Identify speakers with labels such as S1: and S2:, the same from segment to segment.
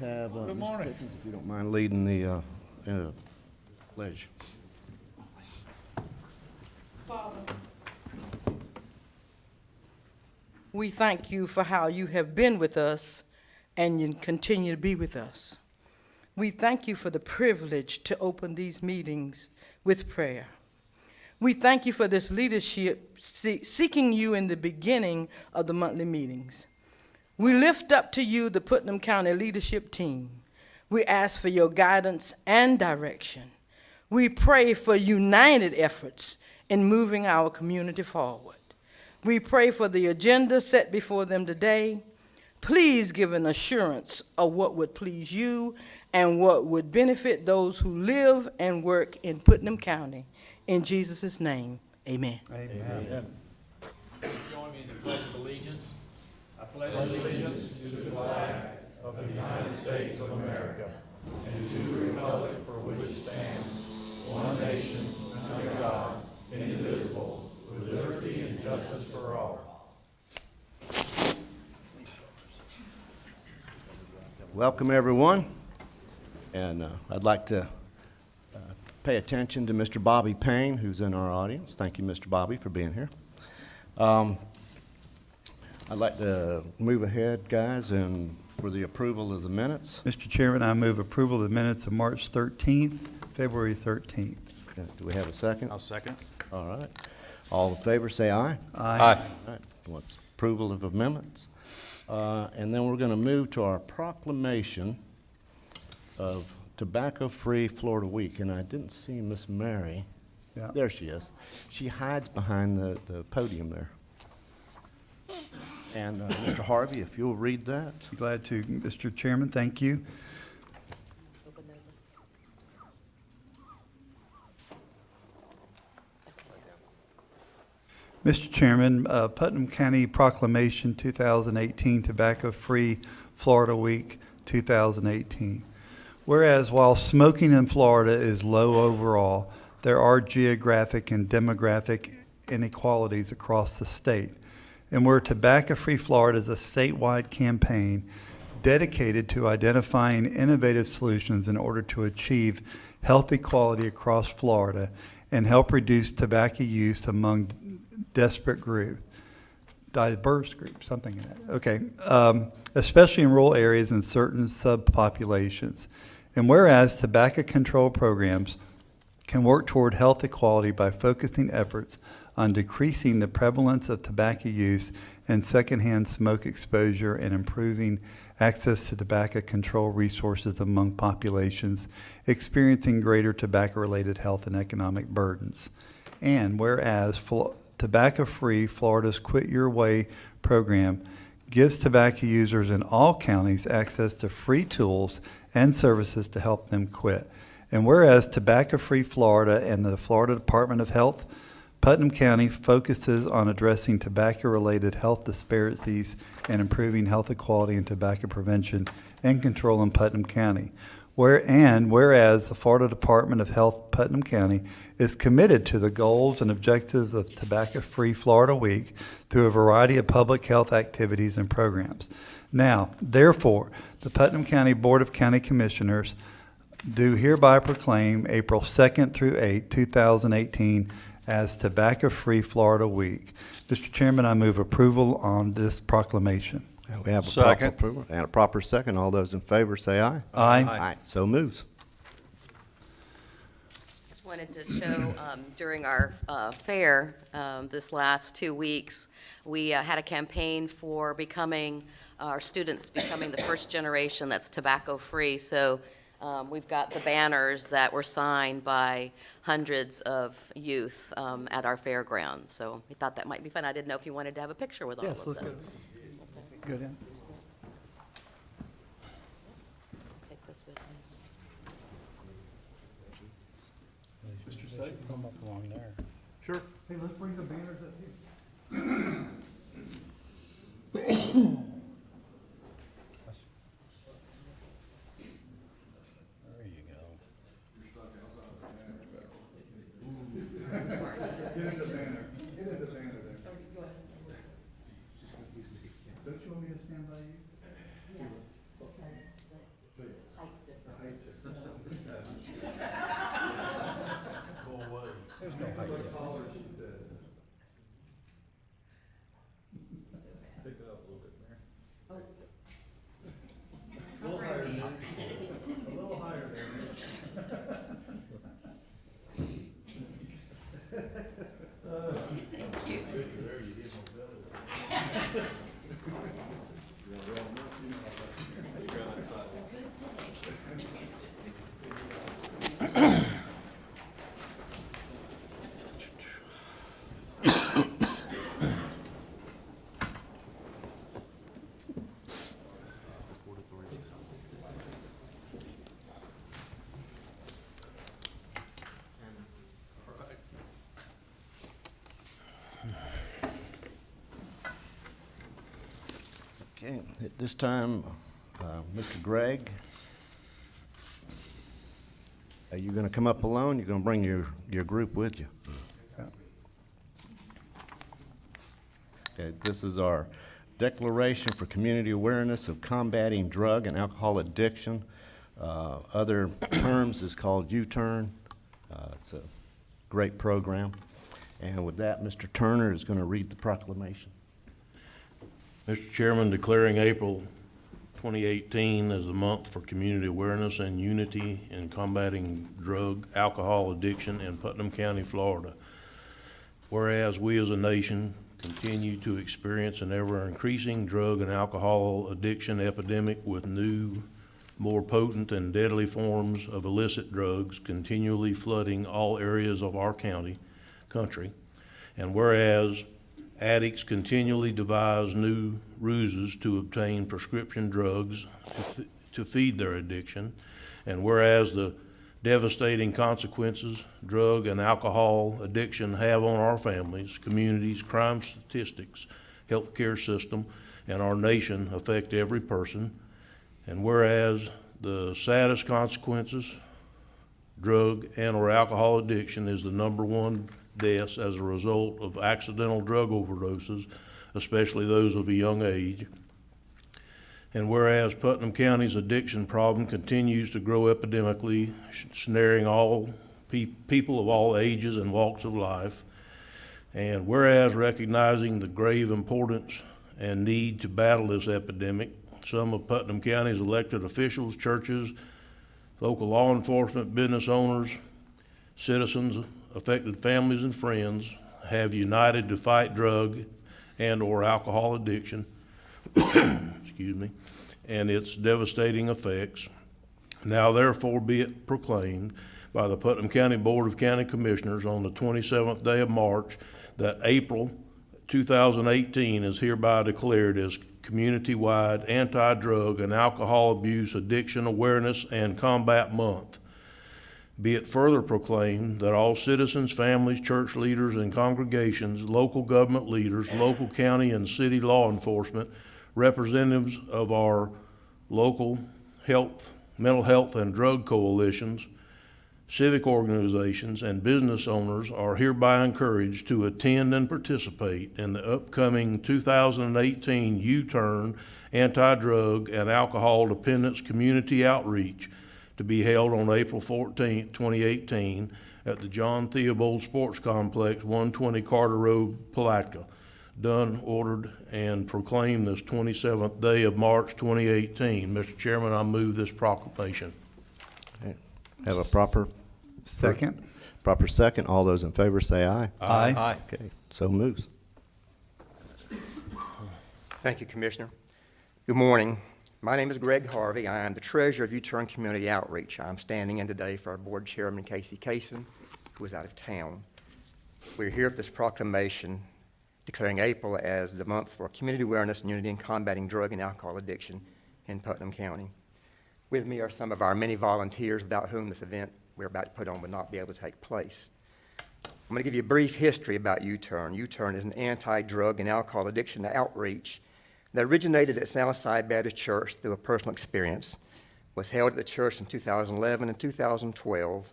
S1: have
S2: Good
S1: Mr.
S2: morning.
S1: Pickens, if you don't mind leading the pledge.
S3: Father, we thank you for how you have been with us and you continue to be with us. We thank you for the privilege to open these meetings with prayer. We thank you for this leadership seeking you in the beginning of the monthly meetings. We lift up to you the Putnam County leadership team. We ask for your guidance and direction. We pray for united efforts in moving our community forward. We pray for the agenda set before them today. Please give an assurance of what would please you and what would benefit those who live and work in Putnam County. In Jesus' name, amen.
S2: Amen. Join me in the Pledge of Allegiance. I pledge allegiance to the flag of the United States of America and to the republic for which it stands, one nation, under God, indivisible, with liberty and justice for all.
S1: Welcome, everyone. And I'd like to pay attention to Mr. Bobby Payne, who's in our audience. Thank you, Mr. Bobby, for being here. I'd like to move ahead, guys, and for the approval of the minutes.
S4: Mr. Chairman, I move approval of the minutes of March 13th, February 13th.
S1: Do we have a second?
S2: I'll second.
S1: All right. All in favor, say aye.
S4: Aye.
S1: All right. What's approval of amendments? And then we're going to move to our proclamation of Tobacco-Free Florida Week. And I didn't see Miss Mary.
S4: Yeah.
S1: There she is. She hides behind the podium there. And Mr. Harvey, if you'll read that.
S4: Glad to, Mr. Chairman. Thank you. Mr. Chairman, Putnam County Proclamation 2018 Tobacco-Free Florida Week 2018. Whereas while smoking in Florida is low overall, there are geographic and demographic inequalities across the state. And where Tobacco-Free Florida is a statewide campaign dedicated to identifying innovative solutions in order to achieve health equality across Florida and help reduce tobacco use among desperate groups, diverse groups, something in that. Okay, especially in rural areas and certain subpopulations. And whereas tobacco control programs can work toward health equality by focusing efforts on decreasing the prevalence of tobacco use and secondhand smoke exposure and improving access to tobacco control resources among populations experiencing greater tobacco-related health and economic burdens. And whereas Tobacco-Free Florida's Quit Your Way program gives tobacco users in all counties access to free tools and services to help them quit. And whereas Tobacco-Free Florida and the Florida Department of Health, Putnam County focuses on addressing tobacco-related health disparities and improving health equality and tobacco prevention and control in Putnam County. Whereas the Florida Department of Health, Putnam County, is committed to the goals and objectives of Tobacco-Free Florida Week through a variety of public health activities and programs. Now, therefore, the Putnam County Board of County Commissioners do hereby proclaim April 2nd through 8th, 2018 as Tobacco-Free Florida Week. Mr. Chairman, I move approval on this proclamation.
S1: We have a proper approval and a proper second. All those in favor say aye.
S4: Aye.
S1: Aye. So moves.
S5: Just wanted to show during our fair this last 2 weeks, we had a campaign for becoming our students becoming the first generation that's tobacco-free. So we've got the banners that were signed by hundreds of youth at our fairgrounds. So we thought that might be fun. I didn't know if you wanted to have a picture with all
S4: Yes,
S5: of
S4: let's
S5: them.
S4: go. Good. In.
S5: Take this with me.
S4: Mr. Sagan,
S2: Come up along there.
S4: Sure. Hey, let's bring the banners up here.
S2: There you go.
S4: Get in the banner. Get in the banner there. Don't you want me to stand by you?
S5: Yes, because
S1: Okay, at this time, Mr. Gregg, are you going to come up alone? You're going to bring your group with you? Okay, this is our Declaration for Community Awareness of Combating Drug and Alcohol Addiction. Other terms is called U-Turn. It's a great program. And with that, Mr. Turner is going to read the proclamation.
S6: Mr. Chairman, declaring April 2018 as the month for community awareness and unity in combating drug, alcohol addiction in Putnam County, Florida. Whereas we as a nation continue to experience an ever-increasing drug and alcohol addiction epidemic with new, more potent and deadly forms of illicit drugs continually flooding all areas of our country. And whereas addicts continually devise new ruses to obtain prescription drugs to feed their addiction, and whereas the devastating consequences drug and alcohol addiction have on our families, communities, crime statistics, healthcare system, and our nation affect every person, and whereas the saddest consequences, drug and or alcohol addiction is the #1 deaths as a result of accidental drug overdoses, especially those of a young age. And whereas Putnam County's addiction problem continues to grow epidemically, snaring all people of all ages and walks of life, and whereas recognizing the grave importance and need to battle this epidemic, some of Putnam County's elected officials, churches, local law enforcement, business owners, citizens, affected families and friends have united to fight drug and or alcohol addiction excuse me, and its devastating effects. Now therefore be it proclaimed by the Putnam County Board of County Commissioners on the 27th day of March that April 2018 is hereby declared as community-wide anti-drug and alcohol abuse addiction awareness and combat month. Be it further proclaimed that all citizens, families, church leaders, and congregations, local government leaders, local county and city law enforcement, representatives of our local health, mental health and drug coalitions, civic organizations, and business owners are hereby encouraged to attend and participate in the upcoming 2018 U-Turn Anti-Drug and Alcohol Dependence Community Outreach to be held on April 14, 2018 at the John Theobald Sports Complex, 120 Carter Road, Palatka. Done, ordered, and proclaimed this 27th day of March 2018. Mr. Chairman, I move this proclamation.
S1: Okay. Have a proper
S4: Second.
S1: proper second. All those in favor say aye.
S4: Aye.
S1: Okay, so moves.
S7: Thank you, Commissioner. Good morning. My name is Greg Harvey. I am the treasurer of U-Turn Community Outreach. I'm standing in today for our board chairman, Casey Kaysen, who is out of town. We're here for this proclamation declaring April as the month for community awareness and unity in combating drug and alcohol addiction in Putnam County. With me are some of our many volunteers without whom this event we're about to put on would not be able to take place. I'm going to give you a brief history about U-Turn. U-Turn is an anti-drug and alcohol addiction outreach that originated at Southside Baptist Church through a personal experience, was held at the church in 2011 and 2012,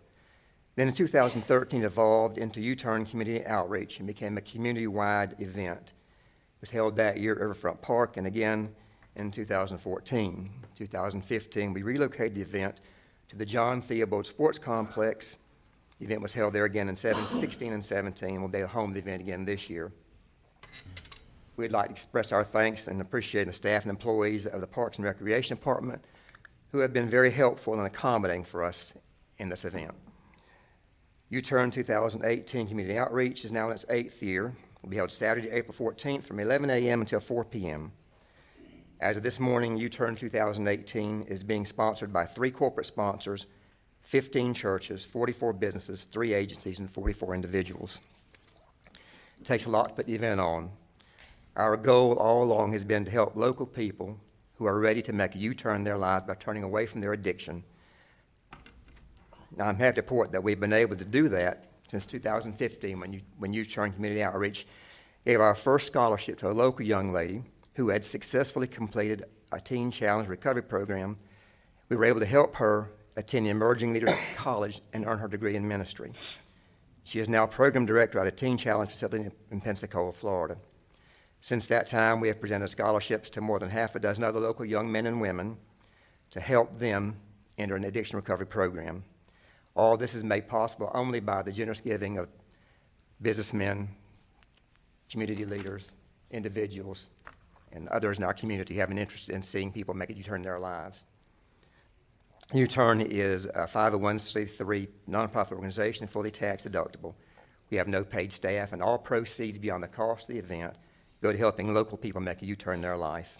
S7: then in 2013 evolved into U-Turn Community Outreach and became a community-wide event. It was held that year at Riverfront Park and again in 2014. 2015, we relocated the event to the John Theobald Sports Complex. The event was held there again in 16 and 17. We'll be home the event again this year. We'd like to express our thanks and appreciate the staff and employees of the Parks and Recreation Department who have been very helpful and accommodating for us in this event. U-Turn 2018 Community Outreach is now in its 8th year. It will be held Saturday, April 14th from 11 a.m. until 4 p.m. As of this morning, U-Turn 2018 is being sponsored by 3 corporate sponsors, 15 churches, 44 businesses, 3 agencies, and 44 individuals. It takes a lot to put the event on. Our goal all along has been to help local people who are ready to make a U-turn in their lives by turning away from their addiction. Now, I'm happy to report that we've been able to do that since 2015 when U-Turn Community Outreach gave our first scholarship to a local young lady who had successfully completed a Teen Challenge recovery program. We were able to help her attend the Emerging Leaders College and earn her degree in ministry. She is now program director at a Teen Challenge facility in Pensacola, Florida. Since that time, we have presented scholarships to more than half a dozen other local young men and women to help them enter an addiction recovery program. All this is made possible only by the generous giving of businessmen, community leaders, individuals, and others in our community who have an interest in seeing people make a U-turn in their lives. U-Turn is a 501c3 nonprofit organization, fully tax deductible. We have no paid staff, and all proceeds beyond the cost of the event go to helping local people make a U-turn in their life.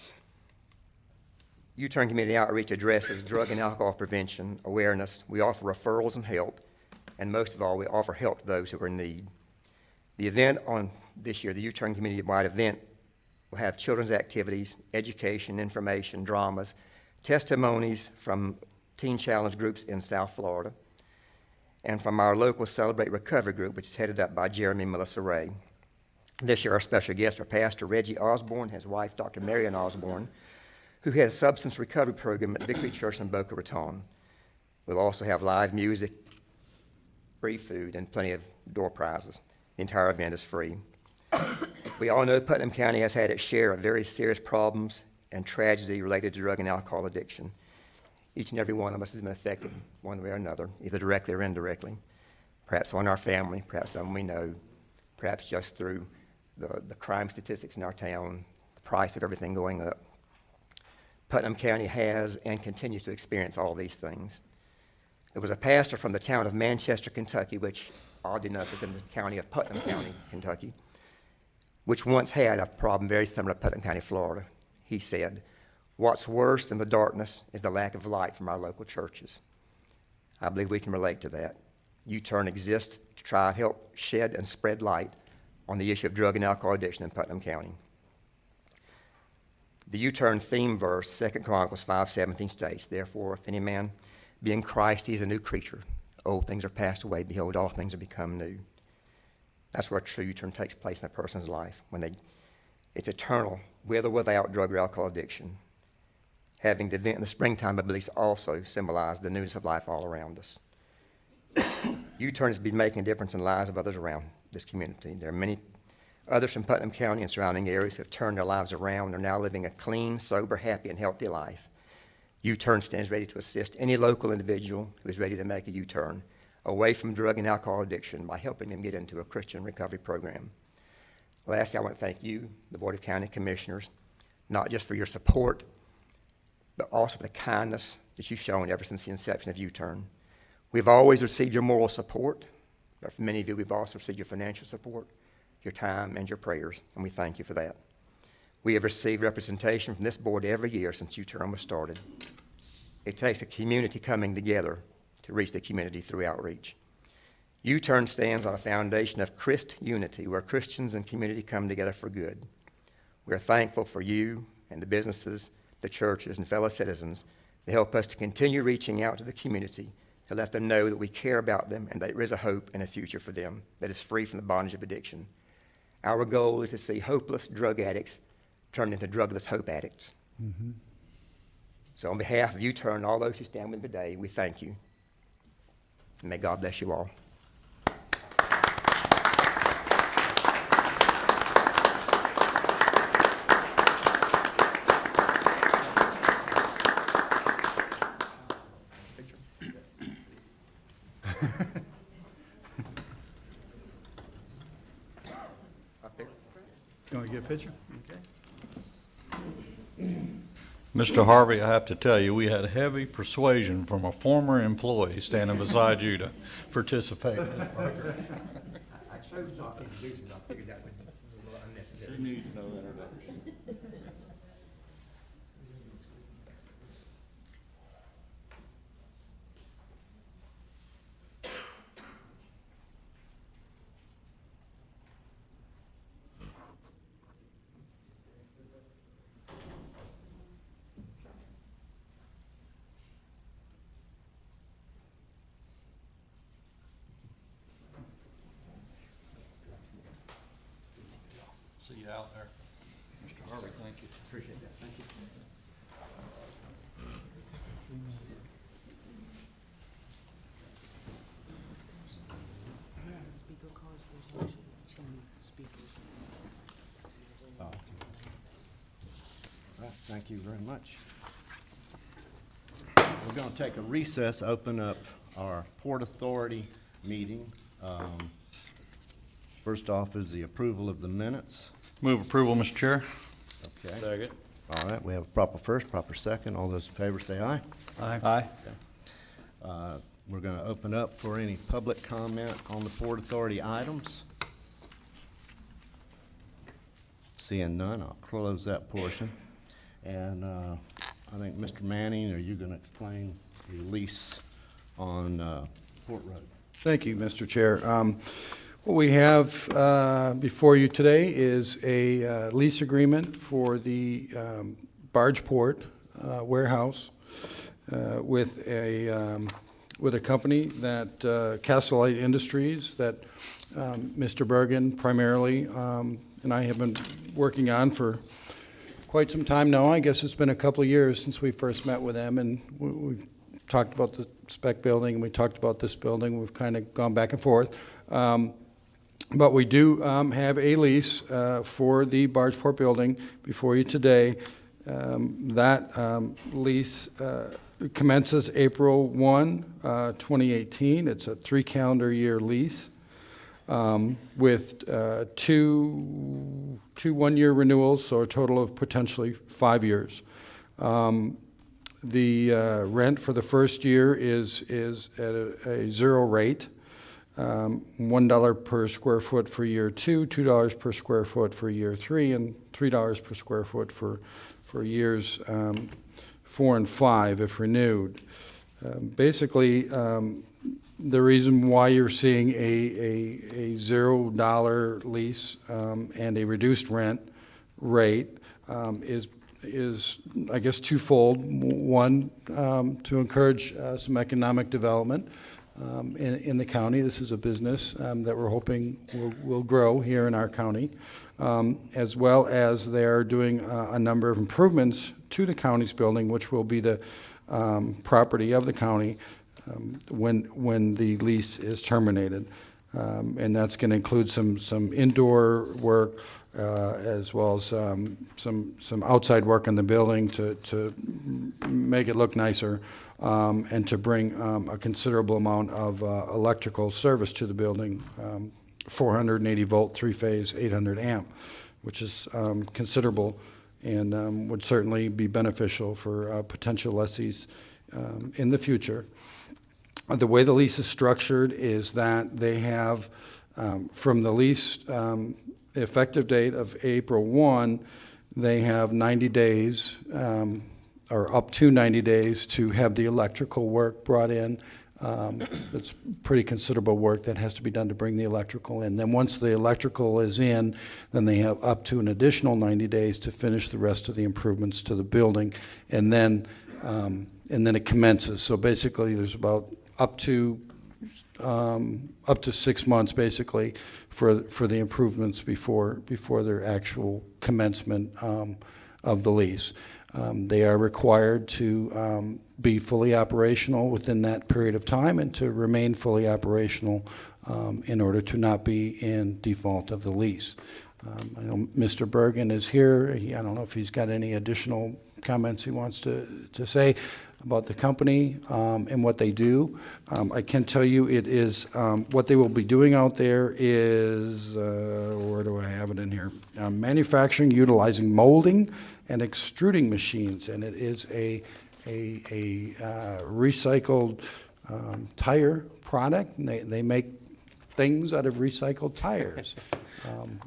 S7: U-Turn Community Outreach addresses drug and alcohol prevention, awareness. We offer referrals and help, and most of all, we offer help to those who are in need. The event on this year, the U-Turn Community-wide event, will have children's activities, education, information, dramas, testimonies from Teen Challenge groups in South Florida, and from our local Celebrate Recovery group, which is headed up by Jeremy and Melissa Ray. This year, our special guests are Pastor Reggie Osborne, his wife, Dr. Marian Osborne, who has a substance recovery program at Victory Church in Boca Raton. We'll also have live music, free food, and plenty of door prizes. The entire event is free. We all know Putnam County has had its share of very serious problems and tragedy related to drug and alcohol addiction. Each and every one of us has been affected one way or another, either directly or indirectly. Perhaps on our family, perhaps someone we know, perhaps just through the crime statistics in our town, the price of everything going up. Putnam County has and continues to experience all these things. There was a pastor from the town of Manchester, Kentucky, which oddly enough is in the county of Putnam County, Kentucky, which once had a problem very similar to Putnam County, Florida. He said, "What's worse than the darkness is the lack of light from our local churches." I believe we can relate to that. U-Turn exists to try and help shed and spread light on the issue of drug and alcohol addiction in Putnam County. The U-Turn theme verse, 2 Chronicles 5:17 states, "Therefore, if any man be in Christ, he is a new creature. Old things are passed away. Behold, all things are become new." That's where a true U-turn takes place in a person's life, it's eternal, with or without drug or alcohol addiction. Having the event in the springtime, I believe, also symbolizes the newness of life all around us. U-Turn has been making a difference in the lives of others around this community. There are many others from Putnam County and surrounding areas who have turned their lives around and are now living a clean, sober, happy, and healthy life. U-Turn stands ready to assist any local individual who is ready to make a U-turn away from drug and alcohol addiction by helping them get into a Christian recovery program. Lastly, I want to thank you, the Board of County Commissioners, not just for your support, but also for the kindness that you've shown ever since the inception of U-Turn. We've always received your moral support, but for many of you, we've also received your financial support, your time, and your prayers, and we thank you for that. We have received representation from this board every year since U-Turn was started. It takes a community coming together to reach the community through outreach. U-Turn stands on a foundation of Christ unity, where Christians and community come together for good. We are thankful for you and the businesses, the churches, and fellow citizens that help us to continue reaching out to the community to let them know that we care about them and that there is a hope and a future for them that is free from the bondage of addiction. Our goal is to see hopeless drug addicts turn into drugless hope addicts. Mm-hmm. So on behalf of U-Turn and all those who stand with me today, we thank you. And may God bless you all.
S4: You want to get a picture? Okay.
S2: Mr. Harvey, I have to tell you, we had heavy persuasion from a former employee standing beside you to participate in this program.
S7: I chose not to introduce him. I figured that would be a little unnecessary.
S2: He needs no introduction. See you out there. Mr. Harvey, thank you.
S1: Appreciate that. Thank you. Oh, okay. All right, thank you very much. We're going to take a recess, open up our Port Authority meeting. First off is the approval of the minutes.
S2: Move approval, Mr. Chair.
S1: Okay.
S2: Second.
S1: All right, we have a proper first, proper second. All those in favor say aye.
S2: Aye.
S1: We're going to open up for any public comment on the Port Authority items. Seeing none, I'll close that portion. And I think, Mr. Manning, are you going to explain the lease on Port Road?
S8: Thank you, Mr. Chair. What we have before you today is a lease agreement for the Bargeport warehouse with a company that Castlelight Industries that Mr. Bergen primarily and I have been working on for quite some time now. I guess it's been a couple of years since we first met with them, and we talked about the spec building, and we talked about this building. We've kind of gone back and forth. But we do have a lease for the Bargeport building before you today. That lease commences April 1, 2018. It's a 3 calendar year lease with two 1-year renewals, so a total of potentially 5 years. The rent for the first year is at a zero rate. $1 per square foot for year 2, $2 per square foot for year 3, and $3 per square foot for years 4 and 5 if renewed. Basically, the reason why you're seeing a $0 lease and a reduced rent rate is I guess twofold. One, to encourage some economic development in the county. This is a business that we're hoping will grow here in our county, as well as they're doing a number of improvements to the county's building, which will be the property of the county when the lease is terminated. And that's going to include some indoor work as well as some outside work in the building to make it look nicer. And to bring a considerable amount of electrical service to the building, 480 volt, 3-phase, 800 amp, which is considerable and would certainly be beneficial for potential lessees in the future. The way the lease is structured is that they have, from the lease effective date of April 1, they have 90 days or up to 90 days to have the electrical work brought in. It's pretty considerable work that has to be done to bring the electrical in. Then once the electrical is in, then they have up to an additional 90 days to finish the rest of the improvements to the building, and then it commences. So basically, there's about up to 6 months basically for the improvements before their actual commencement of the lease. They are required to be fully operational within that period of time and to remain fully operational in order to not be in default of the lease. I know Mr. Bergen is here. I don't know if he's got any additional comments he wants to say about the company and what they do. I can tell you it is what they will be doing out there is, where do I have it in here? Manufacturing utilizing molding and extruding machines, and it is a recycled tire product. And they make things out of recycled tires.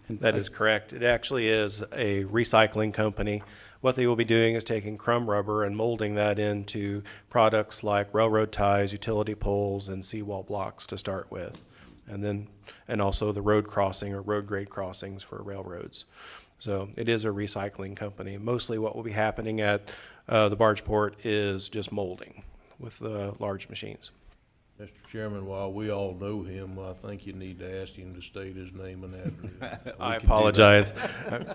S9: That is correct. It actually is a recycling company. What they will be doing is taking crumb rubber and molding that into products like railroad ties, utility poles, and seawall blocks to start with, and also the road crossing or road grade crossings for railroads. So it is a recycling company. Mostly what will be happening at the Bargeport is just molding with the large machines.
S6: Mr. Chairman, while we all know him, I think you need to ask him to state his name and address.
S9: I apologize.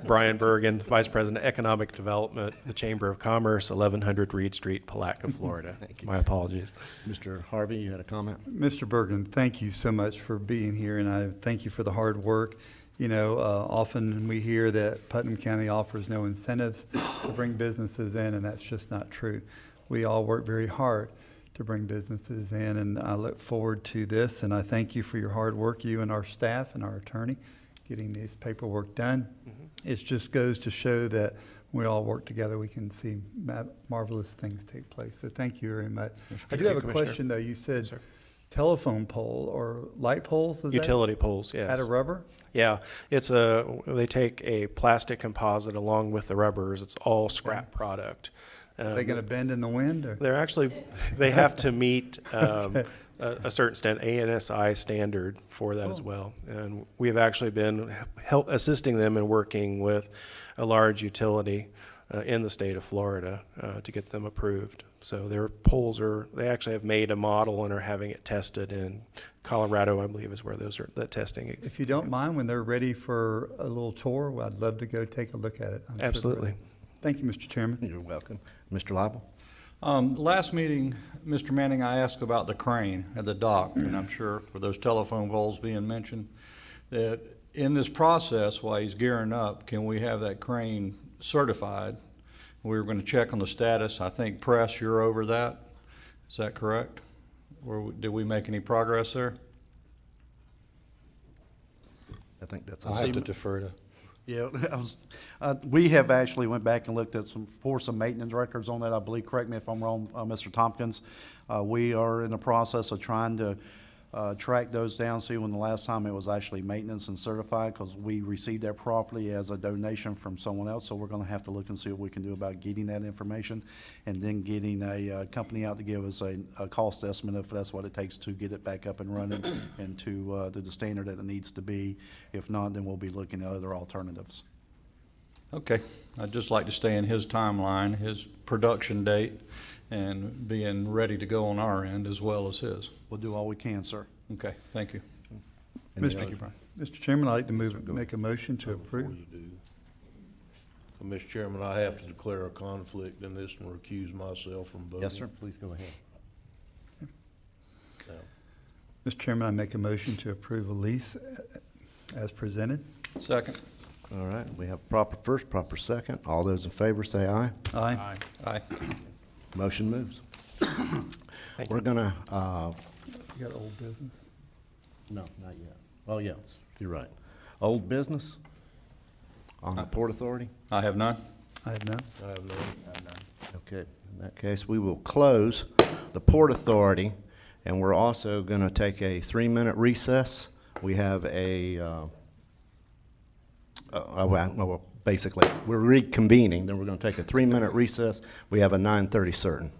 S9: Brian Bergen, Vice President, Economic Development, the Chamber of Commerce, 1100 Reed Street, Palatka, Florida. My apologies.
S1: Mr. Harvey, you had a comment?
S4: Mr. Bergen, thank you so much for being here, and I thank you for the hard work. You know, often we hear that Putnam County offers no incentives to bring businesses in, and that's just not true. We all work very hard to bring businesses in, and I look forward to this, and I thank you for your hard work, you and our staff and our attorney, getting this paperwork done. It just goes to show that we all work together, we can see marvelous things take place. So thank you very much. I do have a
S9: Commissioner.
S4: question, though. You said
S9: Sir.
S4: telephone pole or light poles, is
S9: Utility poles, yes.
S4: that? Out of rubber?
S9: Yeah, they take a plastic composite along with the rubbers. It's all scrap product.
S4: Are they going to bend in the wind, or?
S9: They have to meet a certain ANSI standard for that as well. And we have actually been assisting them in working with a large utility in the state of Florida to get them approved. So their poles they actually have made a model and are having it tested in Colorado, I believe, is where that testing is.
S4: If you don't mind, when they're ready for a little tour, I'd love to go take a look at it. I'm sure
S9: Absolutely.
S4: they're ready. Thank you, Mr. Chairman.
S1: You're welcome. Mr. Lible?
S2: Last meeting, Mr. Manning, I asked about the crane at the dock, and I'm sure with those telephone poles being mentioned, that in this process, while he's gearing up, can we have that crane certified? We were going to check on the status. I think, Press, you're over that. Is that correct? Or did we make any progress there?
S1: I think that's.
S2: I'll have to defer to.
S10: Yeah, we have actually went back and looked at some maintenance records on that, I believe. Correct me if I'm wrong, Mr. Tompkins. We are in the process of trying to track those down, see when the last time it was actually maintenance and certified, because we received that property as a donation from someone else. So we're going to have to look and see what we can do about getting that information, and then getting a company out to give us a cost estimate if that's what it takes to get it back up and running and to the standard that it needs to be. If not, then we'll be looking at other alternatives.
S2: Okay, I'd just like to stay in his timeline, his production date, and being ready to go on our end as well as his.
S10: We'll do all we can, sir.
S2: Okay, thank you.
S4: Thank you, Brian. Mr. Chairman, I'd like to make a motion to
S6: Before
S4: approve.
S6: you do, Mr. Chairman, I have to declare a conflict in this and recuse myself from voting.
S1: Yes, sir. Please go ahead.
S6: Now,
S4: Mr. Chairman, I make a motion to approve a lease as presented.
S2: Second.
S1: All right, we have proper first, proper second. All those in favor say aye.
S4: Aye.
S2: Aye.
S1: Motion moves. We're gonna,
S4: You got old business?
S1: no, not yet. Oh, yes, you're right. Old business on the Port Authority?
S2: I have none.
S4: I have none.
S6: I have none.
S1: Okay, in that case, we will close the Port Authority, and we're also gonna take a 3-minute recess. We have well, basically, we're reconvening, then we're gonna take a 3-minute recess. We have a 9:30 certain.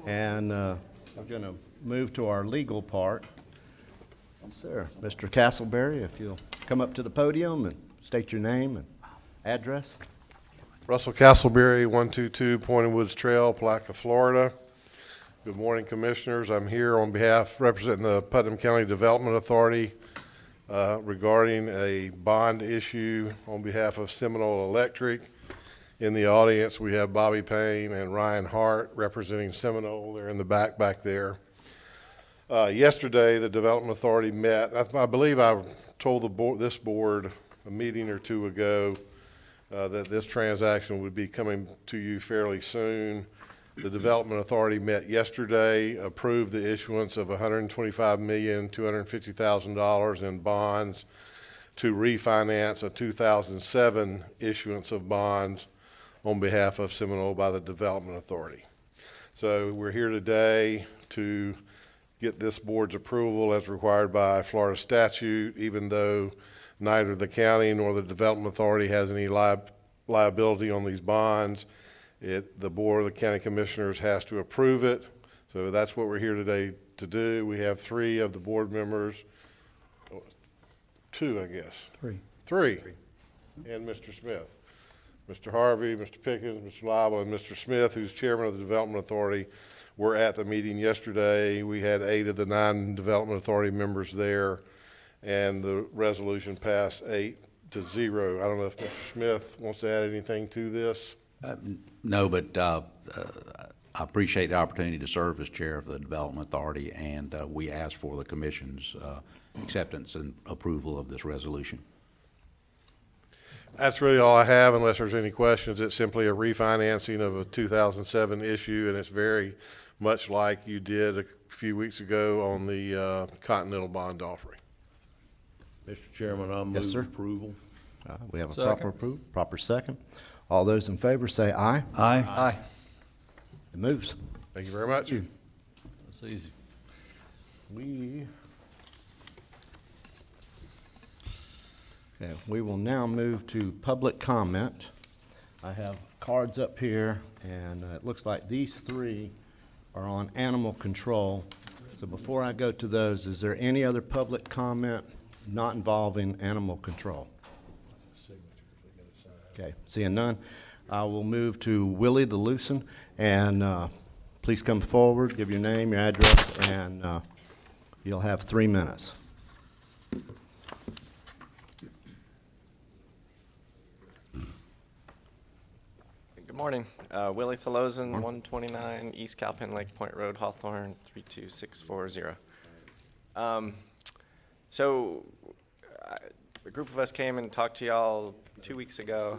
S1: And we're going to move to our legal part. Yes, sir. Mr. Castleberry, if you'll come up to the podium and state your name and address.
S11: Russell Castleberry, 122 Pointed Woods Trail, Palatka, Florida. Good morning, Commissioners. I'm here on behalf, representing the Putnam County Development Authority regarding a bond issue on behalf of Seminole Electric. In the audience, we have Bobby Payne and Ryan Hart representing Seminole. They're in the back there. Yesterday, the Development Authority met. I believe I told this board a meeting or two ago that this transaction would be coming to you fairly soon. The Development Authority met yesterday, approved the issuance of $125,250,000 in bonds to refinance a 2007 issuance of bonds on behalf of Seminole by the Development Authority. So we're here today to get this board's approval as required by Florida statute, even though neither the county nor the Development Authority has any liability on these bonds. The Board of the County Commissioners has to approve it. So that's what we're here today to do. We have 3 of the board members, 2, I guess. 3. And Mr. Smith. Mr. Harvey, Mr. Pickens, Mr. Lible, and Mr. Smith, who's chairman of the Development Authority, were at the meeting yesterday. We had 8 of the 9 Development Authority members there, and the resolution passed 8-0. I don't know if Mr. Smith wants to add anything to this.
S12: No, but I appreciate the opportunity to serve as chair of the Development Authority, and we ask for the Commission's acceptance and approval of this resolution.
S11: That's really all I have, unless there's any questions. It's simply a refinancing of a 2007 issue, and it's very much like you did a few weeks ago on the Continental bond offering.
S6: Mr. Chairman, I'll
S1: Yes,
S6: move
S1: sir.
S6: approval.
S1: We have a proper second. All those in favor say aye.
S4: Aye.
S1: It moves.
S11: Thank you very much.
S1: That's easy. Okay, we will now move to public comment. I have cards up here, and it looks like these 3 are on animal control. So before I go to those, is there any other public comment not involving animal control? Okay, seeing none, I will move to Willie the Lucen, and please come forward, give your name, your address, and you'll have 3 minutes.
S13: Good morning. Willie Thalosen, 129 East Cowpen Lake Point Road, Hawthorne, 32640. So a group of us came and talked to y'all 2 weeks ago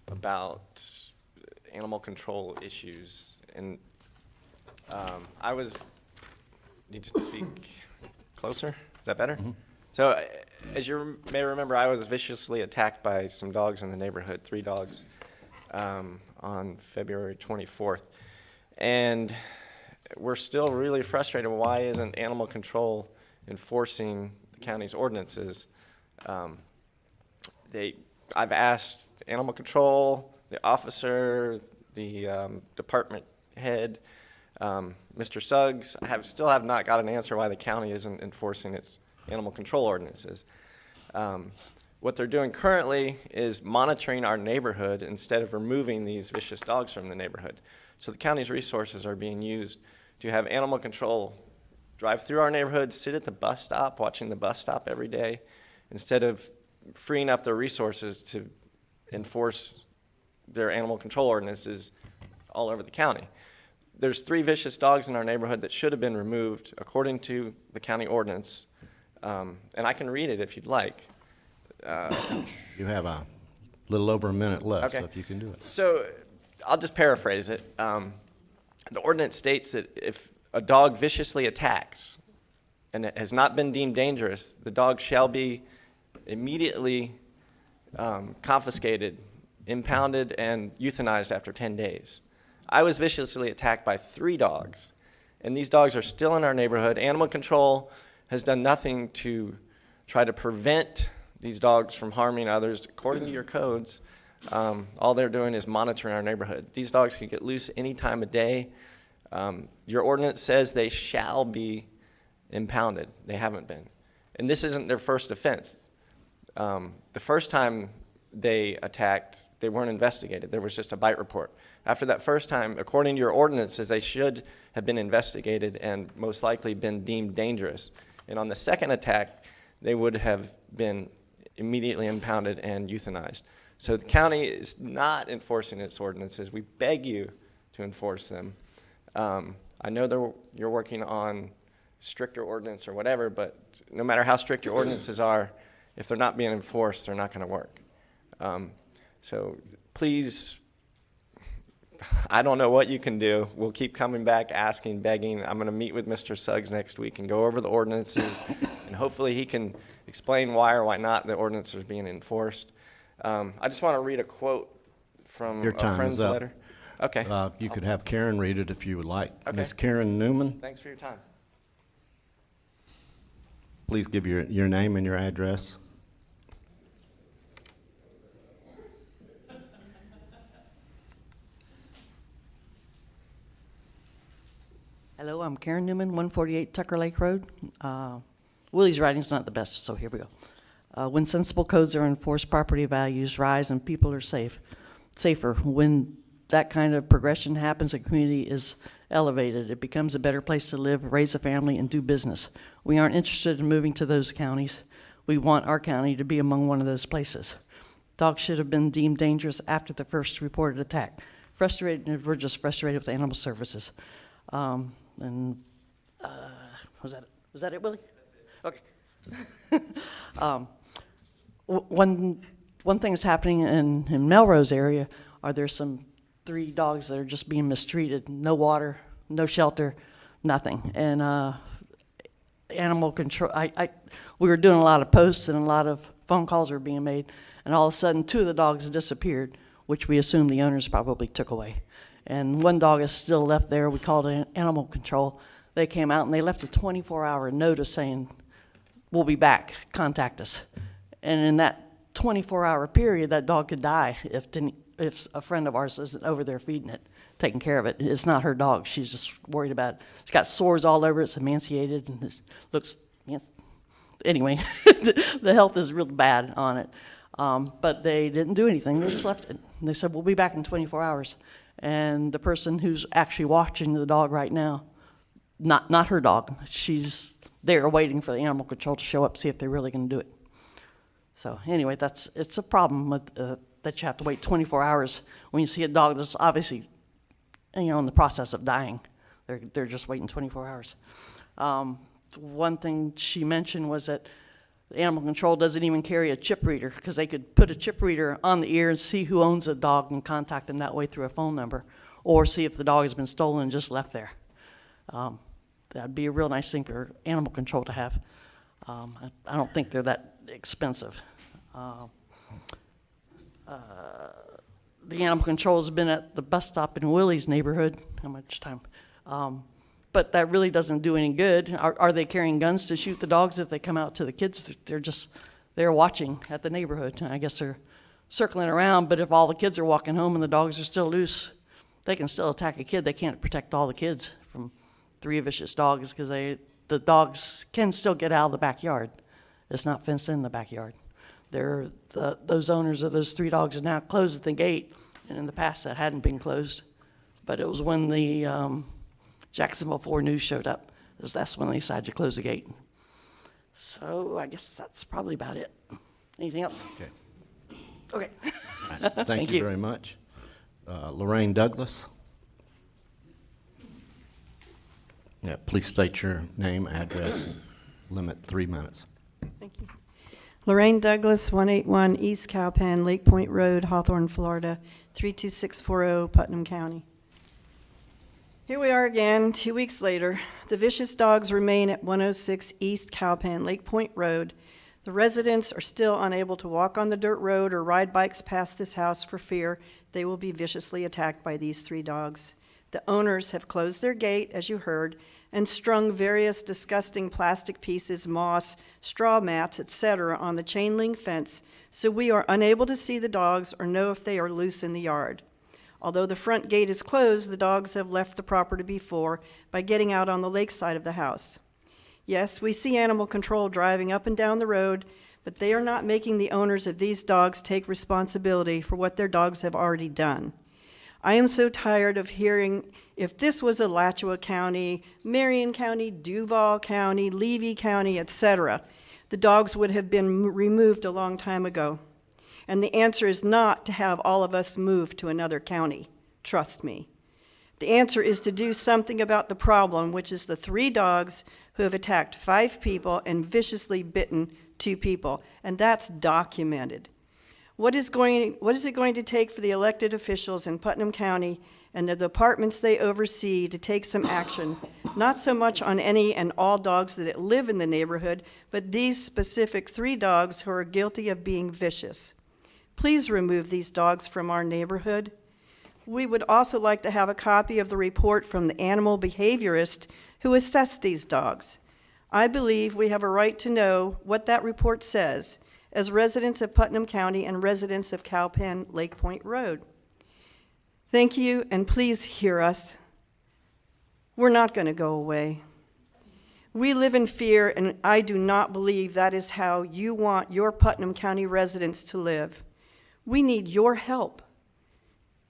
S13: about animal control issues. And I was, need to speak closer? Is that better? Mm-hmm. So as you may remember, I was viciously attacked by some dogs in the neighborhood, 3 dogs. On February 24th. And we're still really frustrated. Why isn't animal control enforcing the county's ordinances? I've asked animal control, the officer, the department head, Mr. Suggs. Still have not got an answer why the county isn't enforcing its animal control ordinances. What they're doing currently is monitoring our neighborhood instead of removing these vicious dogs from the neighborhood. So the county's resources are being used to have animal control drive through our neighborhood, sit at the bus stop, watching the bus stop every day, instead of freeing up their resources to enforce their animal control ordinances all over the county. There's 3 vicious dogs in our neighborhood that should have been removed according to the county ordinance. And I can read it if you'd like.
S1: You have a little over a minute left,
S13: Okay.
S1: so if you can do it.
S13: So I'll just paraphrase it. The ordinance states that if a dog viciously attacks and it has not been deemed dangerous, the dog shall be immediately confiscated, impounded, and euthanized after 10 days. I was viciously attacked by 3 dogs, and these dogs are still in our neighborhood. Animal control has done nothing to try to prevent these dogs from harming others. According to your codes, all they're doing is monitoring our neighborhood. These dogs can get loose any time of day. Your ordinance says they shall be impounded. They haven't been. And this isn't their first offense. The first time they attacked, they weren't investigated. There was just a bite report. After that first time, according to your ordinances, they should have been investigated and most likely been deemed dangerous. And on the second attack, they would have been immediately impounded and euthanized. So the county is not enforcing its ordinances. We beg you to enforce them. I know you're working on stricter ordinance or whatever, but no matter how strict your ordinances are, if they're not being enforced, they're not going to work. So please, I don't know what you can do. We'll keep coming back, asking, begging. I'm going to meet with Mr. Suggs next week and go over the ordinances, and hopefully he can explain why or why not the ordinance is being enforced. I just want to read a quote from
S1: Your
S13: a
S1: time
S13: friend's
S1: is up.
S13: letter. Okay.
S1: You could have Karen read it if you would like.
S13: Okay.
S1: Ms. Karen Newman,
S13: Thanks for your time.
S1: please give your name and your address.
S14: Hello, I'm Karen Newman, 148 Tucker Lake Road. Willie's writing's not the best, so here we go. When sensible codes are enforced, property values rise and people are safer. When that kind of progression happens, a community is elevated. It becomes a better place to live, raise a family, and do business. We aren't interested in moving to those counties. We want our county to be among one of those places. Dogs should have been deemed dangerous after the first reported attack. We're just frustrated with animal services. Was that it, Willie? That's it. Okay. One thing that's happening in Melrose area are there's some 3 dogs that are just being mistreated. No water, no shelter, nothing. And animal control, we were doing a lot of posts and a lot of phone calls were being made, and all of a sudden 2 of the dogs disappeared, which we assume the owners probably took away. And 1 dog is still left there. We called it animal control. They came out and they left a 24-hour notice saying, we'll be back, contact us. And in that 24-hour period, that dog could die if a friend of ours isn't over there feeding it, taking care of it. It's not her dog. She's just worried about it. It's got sores all over it. It's emaciated and it looks, anyway, the health is real bad on it. But they didn't do anything. They just left it. And they said, we'll be back in 24 hours. And the person who's actually watching the dog right now, not her dog, she's there waiting for the animal control to show up, see if they're really going to do it. So anyway, it's a problem with, that you have to wait 24 hours when you see a dog that's obviously, in the process of dying. They're just waiting 24 hours. One thing she mentioned was that the animal control doesn't even carry a chip reader, because they could put a chip reader on the ear and see who owns a dog and contact them that way through a phone number, or see if the dog has been stolen and just left there. That'd be a real nice thing for animal control to have. I don't think they're that expensive. The animal control has been at the bus stop in Willie's neighborhood. How much time? But that really doesn't do any good. Are they carrying guns to shoot the dogs if they come out to the kids? They're watching at the neighborhood. I guess they're circling around, but if all the kids are walking home and the dogs are still loose, they can still attack a kid. They can't protect all the kids from 3 vicious dogs, because the dogs can still get out of the backyard. It's not fenced in the backyard. Those owners of those 3 dogs have now closed the gate, and in the past that hadn't been closed. But it was when the Jacksonville 4 News showed up, that's when they decided to close the gate. So I guess that's probably about it. Anything else? Okay.
S1: Thank you very much. Lorraine Douglas. Yeah, please state your name, address, limit 3 minutes.
S15: Thank you. Lorraine Douglas, 181 East Cowpen, Lake Point Road, Hawthorne, Florida, 32640, Putnam County. Here we are again, 2 weeks later. The vicious dogs remain at 106 East Cowpen, Lake Point Road. The residents are still unable to walk on the dirt road or ride bikes past this house for fear they will be viciously attacked by these 3 dogs. The owners have closed their gate, as you heard, and strung various disgusting plastic pieces, moss, straw mats, etc. on the chain link fence, so we are unable to see the dogs or know if they are loose in the yard. Although the front gate is closed, the dogs have left the property before by getting out on the lake side of the house. Yes, we see animal control driving up and down the road, but they are not making the owners of these dogs take responsibility for what their dogs have already done. I am so tired of hearing if this was Alachua County, Marion County, Duval County, Levy County, etc., the dogs would have been removed a long time ago. And the answer is not to have all of us move to another county. Trust me. The answer is to do something about the problem, which is the 3 dogs who have attacked 5 people and viciously bitten 2 people. And that's documented. What is it going to take for the elected officials in Putnam County and the departments they oversee to take some action, not so much on any and all dogs that live in the neighborhood, but these specific 3 dogs who are guilty of being vicious? Please remove these dogs from our neighborhood. We would also like to have a copy of the report from the animal behaviorist who assessed these dogs. I believe we have a right to know what that report says as residents of Putnam County and residents of Cowpen Lake Point Road. Thank you, and please hear us. We're not going to go away. We live in fear, and I do not believe that is how you want your Putnam County residents to live. We need your help,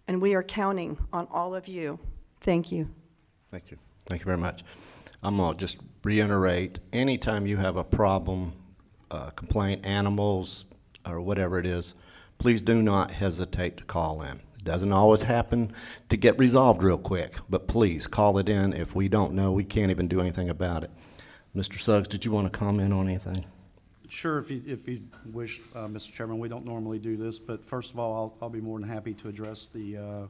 S15: and we are counting on all of you. Thank you.
S1: Thank you. Thank you very much. I'm going to just reiterate, anytime you have a problem, complaint, animals, or whatever it is, please do not hesitate to call in. It doesn't always happen to get resolved real quick, but please call it in. If we don't know, we can't even do anything about it. Mr. Suggs, did you want to comment on anything?
S10: Sure, if you wish, Mr. Chairman. We don't normally do this, but first of all, I'll be more than happy to address the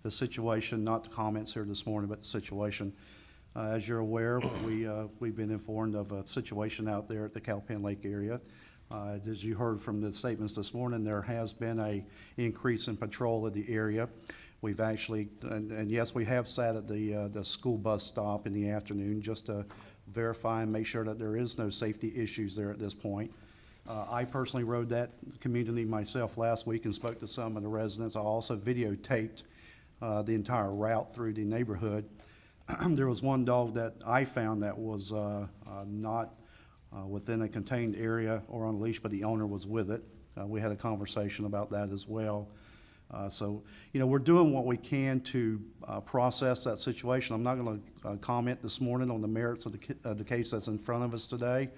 S10: situation, not the comments here this morning, but the situation. As you're aware, we've been informed of a situation out there at the Cowpen Lake area. As you heard from the statements this morning, there has been an increase in patrol of the area. We've actually, and yes, we have sat at the school bus stop in the afternoon just to verify and make sure that there is no safety issues there at this point. I personally rode that community myself last week and spoke to some of the residents. I also videotaped the entire route through the neighborhood. There was one dog that I found that was not within a contained area or on a leash, but the owner was with it. We had a conversation about that as well. So, we're doing what we can to process that situation. I'm not going to comment this morning on the merits of the case that's in front of us today.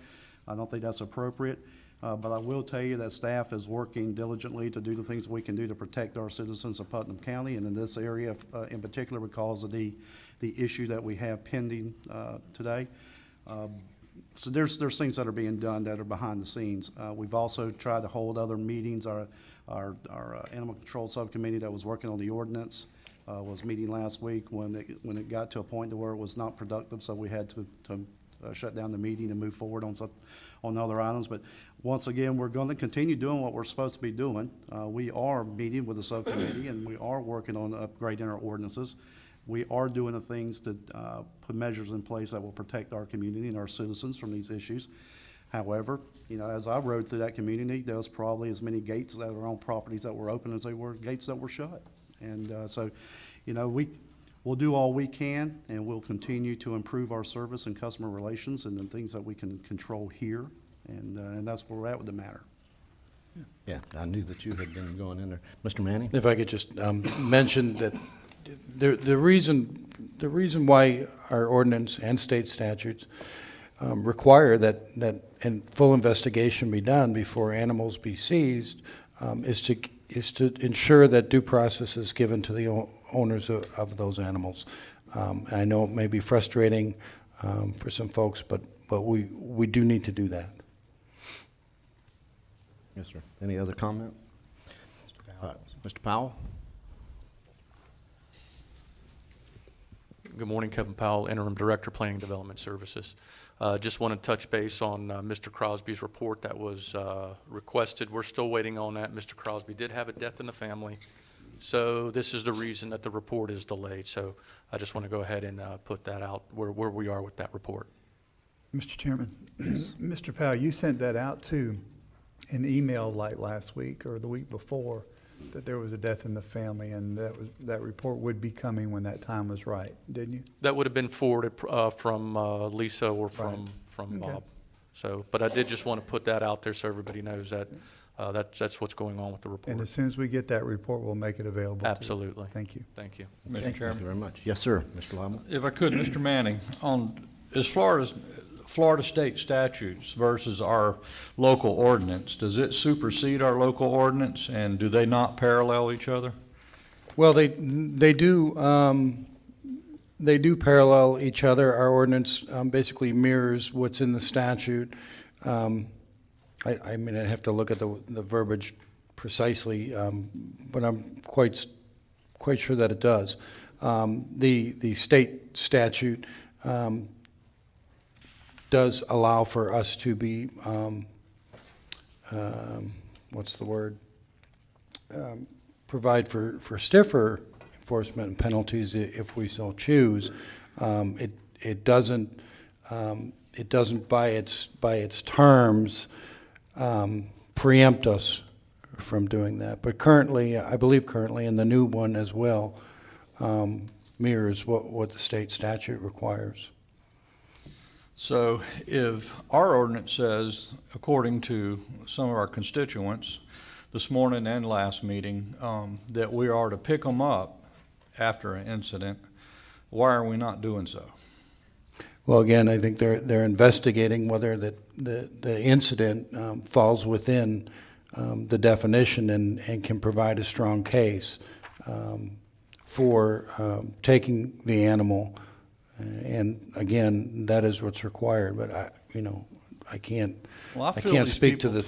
S10: I don't think that's appropriate. But I will tell you that staff is working diligently to do the things we can do to protect our citizens of Putnam County, and in this area in particular because of the issue that we have pending today. So there's things that are being done that are behind the scenes. We've also tried to hold other meetings. Our animal control subcommittee that was working on the ordinance was meeting last week when it got to a point to where it was not productive, so we had to shut down the meeting and move forward on other items. But once again, we're going to continue doing what we're supposed to be doing. We are meeting with the subcommittee and we are working on upgrading our ordinances. We are doing the things to put measures in place that will protect our community and our citizens from these issues. However, as I rode through that community, there was probably as many gates that were on properties that were open as they were gates that were shut. And so, we'll do all we can, and we'll continue to improve our service and customer relations and the things that we can control here. And that's where we're at with the matter.
S1: Yeah, I knew that you had been going in there. Mr. Manning?
S8: If I could just mention that the reason why our ordinance and state statutes require that and full investigation be done before animals be seized is to ensure that due process is given to the owners of those animals. I know it may be frustrating for some folks, but we do need to do that.
S1: Yes, sir. Any other comment? Mr. Powell?
S2: Good morning, Kevin Powell, Interim Director, Planning and Development Services. Just want to touch base on Mr. Crosby's report that was requested. We're still waiting on that. Mr. Crosby did have a death in the family, so this is the reason that the report is delayed. So I just want to go ahead and put that out where we are with that report.
S4: Mr. Chairman, Mr. Powell, you sent that out to an email like last week or the week before that there was a death in the family, and that report would be coming when that time was right, didn't you?
S2: That would have been forwarded from Lisa or from
S4: Okay.
S2: Bob. So, but I did just want to put that out there so everybody knows that that's what's going on with the report.
S4: And as soon as we get that report, we'll make it available to you.
S2: Absolutely.
S4: Thank you.
S2: Thank you.
S1: Thank
S16: Mr.
S1: you
S16: Chairman,
S1: very much. Yes, sir, Mr. Lyman.
S16: if I could, Mr. Manning, as far as Florida state statutes versus our local ordinance, does it supersede our local ordinance, and do they not parallel each other?
S8: Well, they do parallel each other. Our ordinance basically mirrors what's in the statute. I mean, I'd have to look at the verbiage precisely, but I'm quite sure that it does. The state statute does allow for us to be, what's the word? Provide for stiffer enforcement and penalties if we so choose. It doesn't by its terms preempt us from doing that. But currently, I believe currently, and the new one as well, mirrors what the state statute requires.
S16: So if our ordinance says, according to some of our constituents this morning and last meeting, that we are to pick them up after an incident, why are we not doing so?
S8: Well, again, I think they're investigating whether the incident falls within the definition and can provide a strong case for taking the animal. And again, that is what's required. But I can't speak to the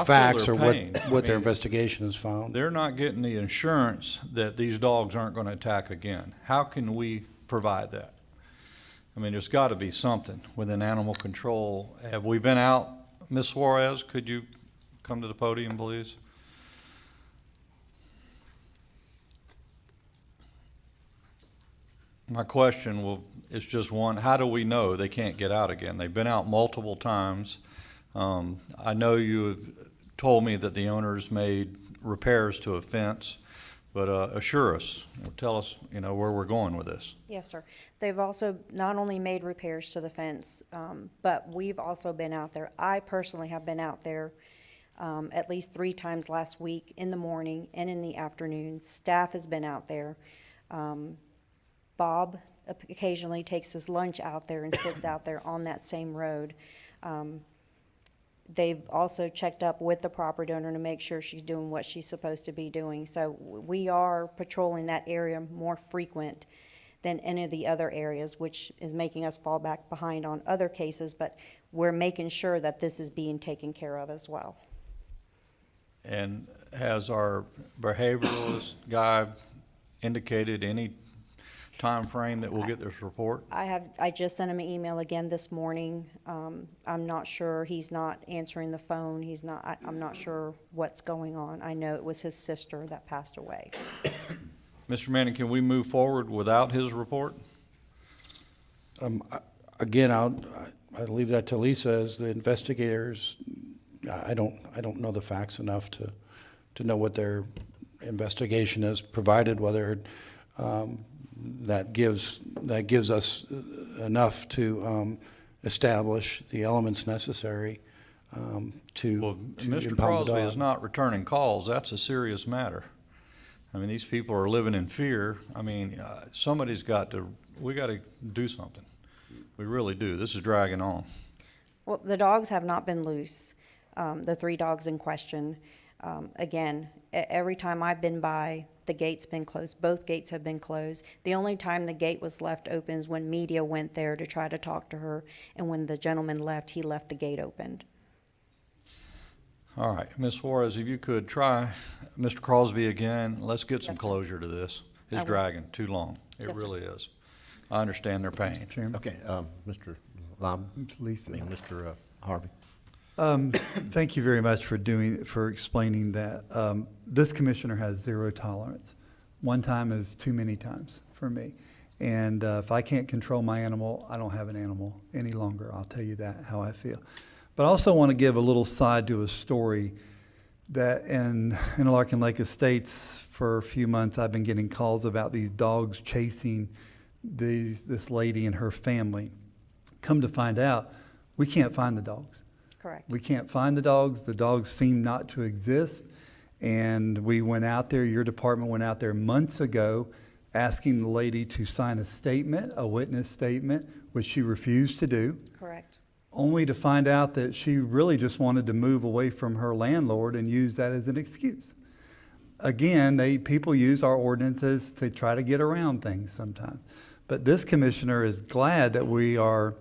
S8: facts or what their investigation has found.
S16: They're not getting the insurance that these dogs aren't going to attack again. How can we provide that? I mean, there's got to be something within animal control. Have we been out? Ms. Suarez, could you come to the podium, please? My question is just one, how do we know they can't get out again? They've been out multiple times. I know you have told me that the owners made repairs to a fence, but assure us, tell us, where we're going with this.
S17: Yes, sir. They've also not only made repairs to the fence, but we've also been out there. I personally have been out there at least 3 times last week, in the morning and in the afternoon. Staff has been out there. Bob occasionally takes his lunch out there and sits out there on that same road. They've also checked up with the property owner to make sure she's doing what she's supposed to be doing. So we are patrolling that area more frequent than any of the other areas, which is making us fall back behind on other cases, but we're making sure that this is being taken care of as well.
S16: And has our behavioralist guy indicated any time frame that we'll get this report?
S17: I just sent him an email again this morning. I'm not sure, he's not answering the phone. I'm not sure what's going on. I know it was his sister that passed away.
S16: Mr. Manning, can we move forward without his report?
S8: Again, I'll leave that to Lisa as the investigators. I don't know the facts enough to know what their investigation is, provided whether that gives us enough to establish the elements necessary to
S16: Mr.
S8: impound the
S16: Crosby
S8: dog.
S16: is not returning calls. That's a serious matter. I mean, these people are living in fear. I mean, we got to do something. We really do. This is dragging on.
S17: Well, the dogs have not been loose, the 3 dogs in question. Again, every time I've been by, the gate's been closed. Both gates have been closed. The only time the gate was left open is when media went there to try to talk to her, and when the gentleman left, he left the gate opened.
S16: All right, Ms. Suarez, if you could try Mr. Crosby again, let's get some
S17: Yes, sir.
S16: closure to this.
S17: I
S16: It's
S17: will.
S16: dragging too long. It
S17: Yes, sir.
S16: really is. I understand their pain.
S1: Okay, Mr. Lyman,
S4: Lisa.
S1: Mr. Harvey.
S4: Thank you very much for explaining that. This commissioner has 0 tolerance. One time is too many times for me. And if I can't control my animal, I don't have an animal any longer. I'll tell you that, how I feel. But I also want to give a little side to a story that in Interlochen Lake Estates for a few months, I've been getting calls about these dogs chasing this lady and her family. Come to find out, we can't find the dogs.
S17: Correct.
S4: We can't find the dogs. The dogs seem not to exist. And we went out there, your department went out there months ago asking the lady to sign a statement, a witness statement, which she refused to do.
S17: Correct.
S4: Only to find out that she really just wanted to move away from her landlord and use that as an excuse. Again, people use our ordinances to try to get around things sometimes. But this commissioner is glad that we are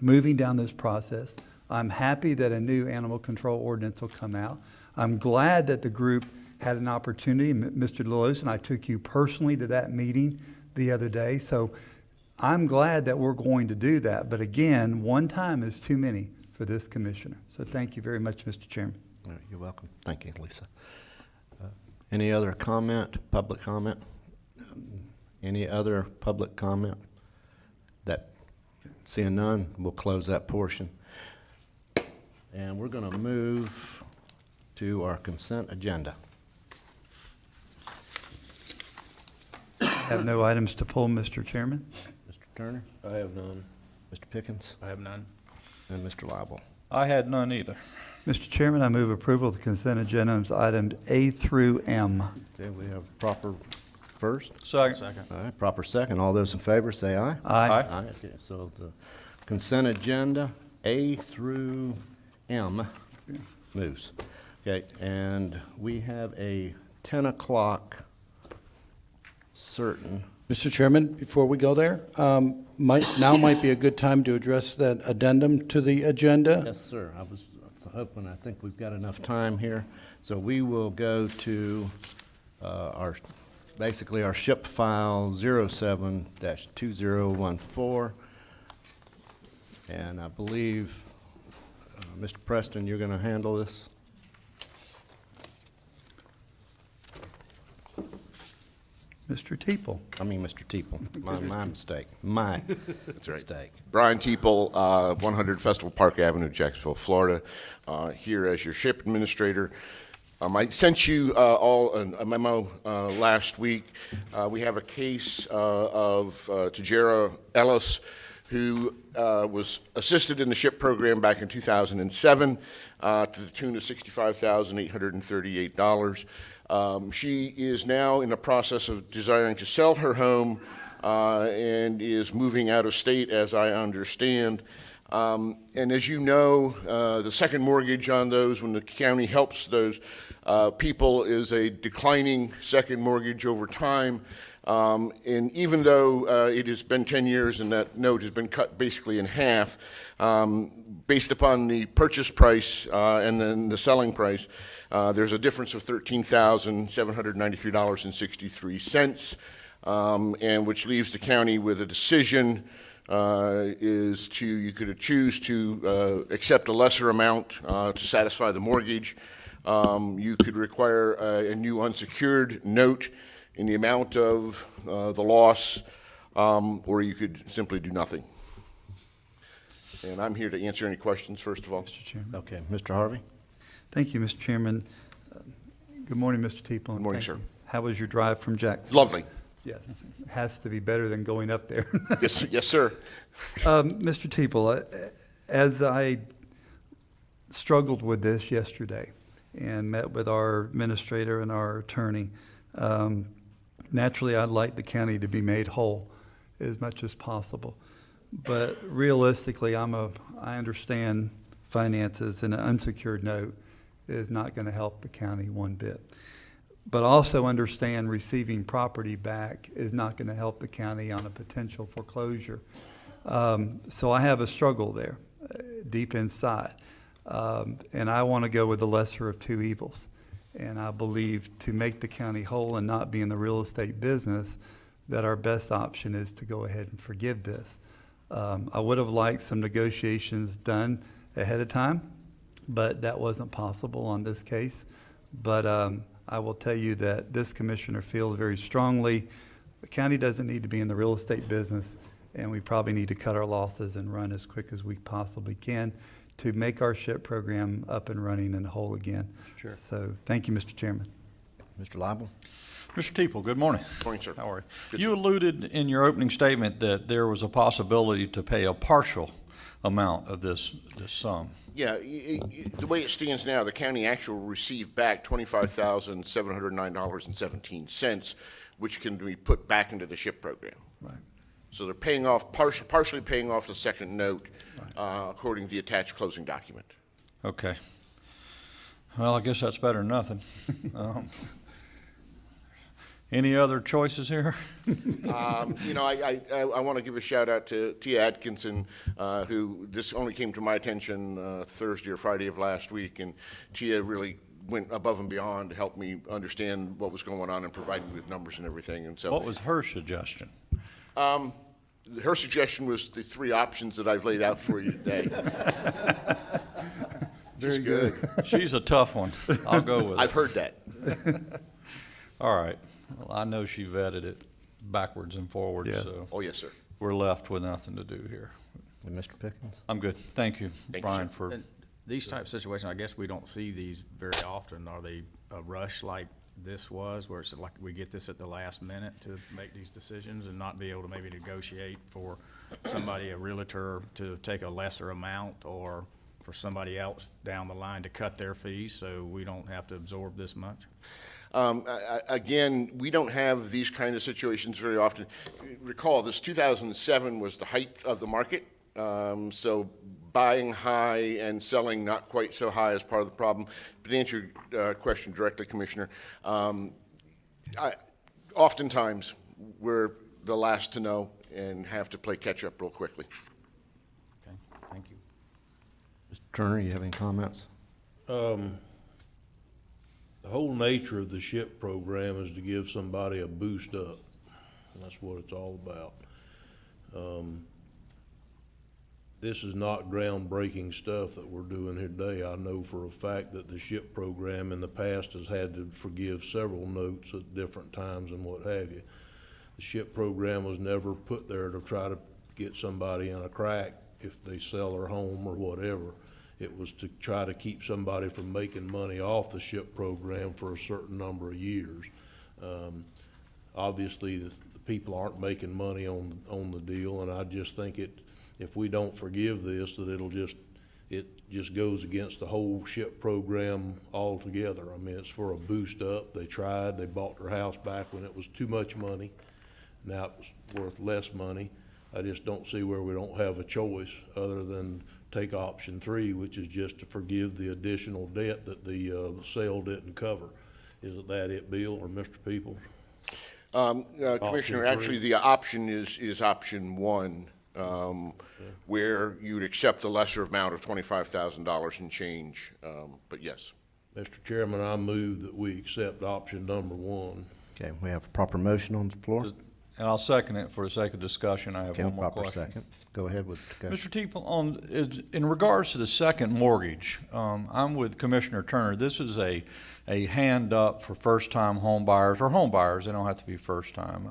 S4: moving down this process. I'm happy that a new animal control ordinance will come out. I'm glad that the group had an opportunity. Mr. DeLose and I took you personally to that meeting the other day. So I'm glad that we're going to do that. But again, one time is too many for this commissioner. So thank you very much, Mr. Chairman.
S1: All right, you're welcome. Thank you, Lisa. Any other comment, public comment? Any other public comment? Seeing none, we'll close that portion. And we're going to move to our consent agenda.
S4: Have no items to pull, Mr. Chairman.
S1: Mr. Turner?
S6: I have none.
S1: Mr. Pickens?
S2: I have none.
S1: And Mr. Lible?
S16: I had none either.
S4: Mr. Chairman, I move approval of the consent agenda items A through M.
S1: Okay, we have proper first.
S16: Second.
S1: All right, proper second. All those in favor say aye.
S4: Aye.
S1: Aye. Okay, so the consent agenda, A through M, moves. Okay, and we have a 10 o'clock certain.
S18: Mr. Chairman, before we go there, now might be a good time to address that addendum to the agenda.
S1: Yes, sir. I was hoping, I think we've got enough time here. So we will go to basically our ship file 07-2014. And I believe, Mr. Preston, you're going to handle this?
S4: Mr. Teeple.
S1: I mean, Mr. Teeple. My mistake. My
S19: That's right.
S1: mistake.
S19: Brian Teeple, 100 Festival Park Avenue, Jacksonville, Florida, here as your ship administrator. I sent you all a memo last week. We have a case of Tajera Ellis, who was assisted in the SHIP program back in 2007 to the tune of $65,838. She is now in the process of desiring to sell her home and is moving out of state, as I understand. And as you know, the second mortgage on those, when the county helps those people, is a declining second mortgage over time. And even though it has been 10 years and that note has been cut basically in half, based upon the purchase price and then the selling price, there's a difference of $13,793.63, and which leaves the county with a decision you could choose to accept a lesser amount to satisfy the mortgage. You could require a new unsecured note in the amount of the loss, or you could simply do nothing. And I'm here to answer any questions, first of all.
S4: Mr. Chairman.
S1: Okay, Mr. Harvey?
S4: Thank you, Mr. Chairman. Good morning, Mr. Teeple.
S19: Good morning, sir.
S4: How was your drive from Jacksonville?
S19: Lovely.
S4: Yes, has to be better than going up there.
S19: Yes, yes, sir.
S4: Mr. Teeple, as I struggled with this yesterday and met with our administrator and our attorney, naturally I'd like the county to be made whole as much as possible. But realistically, I understand finances, and an unsecured note is not going to help the county one bit. But also understand receiving property back is not going to help the county on a potential foreclosure. So I have a struggle there deep inside. And I want to go with the lesser of two evils. And I believe to make the county whole and not be in the real estate business, that our best option is to go ahead and forgive this. I would have liked some negotiations done ahead of time, but that wasn't possible on this case. But I will tell you that this commissioner feels very strongly the county doesn't need to be in the real estate business, and we probably need to cut our losses and run as quick as we possibly can to make our SHIP program up and running and whole again.
S1: Sure.
S4: So thank you, Mr. Chairman.
S1: Mr. Lible?
S16: Mr. Teeple, good morning.
S11: Morning, sir.
S16: How are you?
S11: Good,
S16: You
S11: sir.
S16: alluded in your opening statement that there was a possibility to pay a partial amount of this sum.
S19: Yeah, the way it stands now, the county actually will receive back $25,709.17, which can be put back into the SHIP program.
S16: Right.
S19: So they're paying off, partially paying off the second note, according to the attached closing document.
S16: Okay. Well, I guess that's better than nothing. Any other choices here?
S19: You know, I want to give a shout out to Tia Atkinson, who this only came to my attention Thursday or Friday of last week, and Tia really went above and beyond to help me understand what was going on and provide me with numbers and everything. And so,
S16: What was her suggestion?
S19: her suggestion was the three options that I've laid out for you today.
S16: Very good. She's a tough one. I'll go with it.
S19: I've heard that.
S16: All right. Well, I know she vetted it backwards and forwards,
S4: Yes.
S16: so.
S19: Oh, yes, sir.
S16: We're left with nothing to do here.
S1: And Mr. Pickens?
S16: I'm good. Thank you,
S19: Thank you,
S16: Brian,
S19: sir.
S16: for,
S2: And these type of situations, I guess we don't see these very often. Are they a rush like this was, where it's like we get this at the last minute to make these decisions and not be able to maybe negotiate for somebody, a realtor, to take a lesser amount, or for somebody else down the line to cut their fees so we don't have to absorb this much?
S19: Again, we don't have these kind of situations very often. Recall, this 2007 was the height of the market, so buying high and selling not quite so high is part of the problem. But to answer your question directly, Commissioner, oftentimes we're the last to know and have to play catch up real quickly.
S2: Okay, thank you.
S1: Mr. Turner, you have any comments?
S6: The whole nature of the SHIP program is to give somebody a boost up. And that's what it's all about. This is not groundbreaking stuff that we're doing here today. I know for a fact that the SHIP program in the past has had to forgive several notes at different times and what have you. The SHIP program was never put there to try to get somebody in a crack if they sell their home or whatever. It was to try to keep somebody from making money off the SHIP program for a certain number of years. Obviously, the people aren't making money on the deal, and I just think if we don't forgive this, that it just goes against the whole SHIP program altogether. I mean, it's for a boost up. They tried, they bought their house back when it was too much money. Now it's worth less money. I just don't see where we don't have a choice other than take option 3, which is just to forgive the additional debt that the sale didn't cover. Isn't that it, Bill or Mr. People?
S19: Commissioner, actually, the option is option 1, where you would accept the lesser amount of $25,000 and change, but yes.
S6: Mr. Chairman, I move that we accept option number 1.
S1: Okay, we have a proper motion on the floor.
S16: and I'll second it for the sake of discussion. I have
S1: Okay,
S16: one more
S1: proper
S16: question.
S1: second. Go ahead with discussion.
S16: Mr. Teeple, in regards to the second mortgage, I'm with Commissioner Turner. This is a hand up for first-time home buyers, or home buyers, they don't have to be first-time.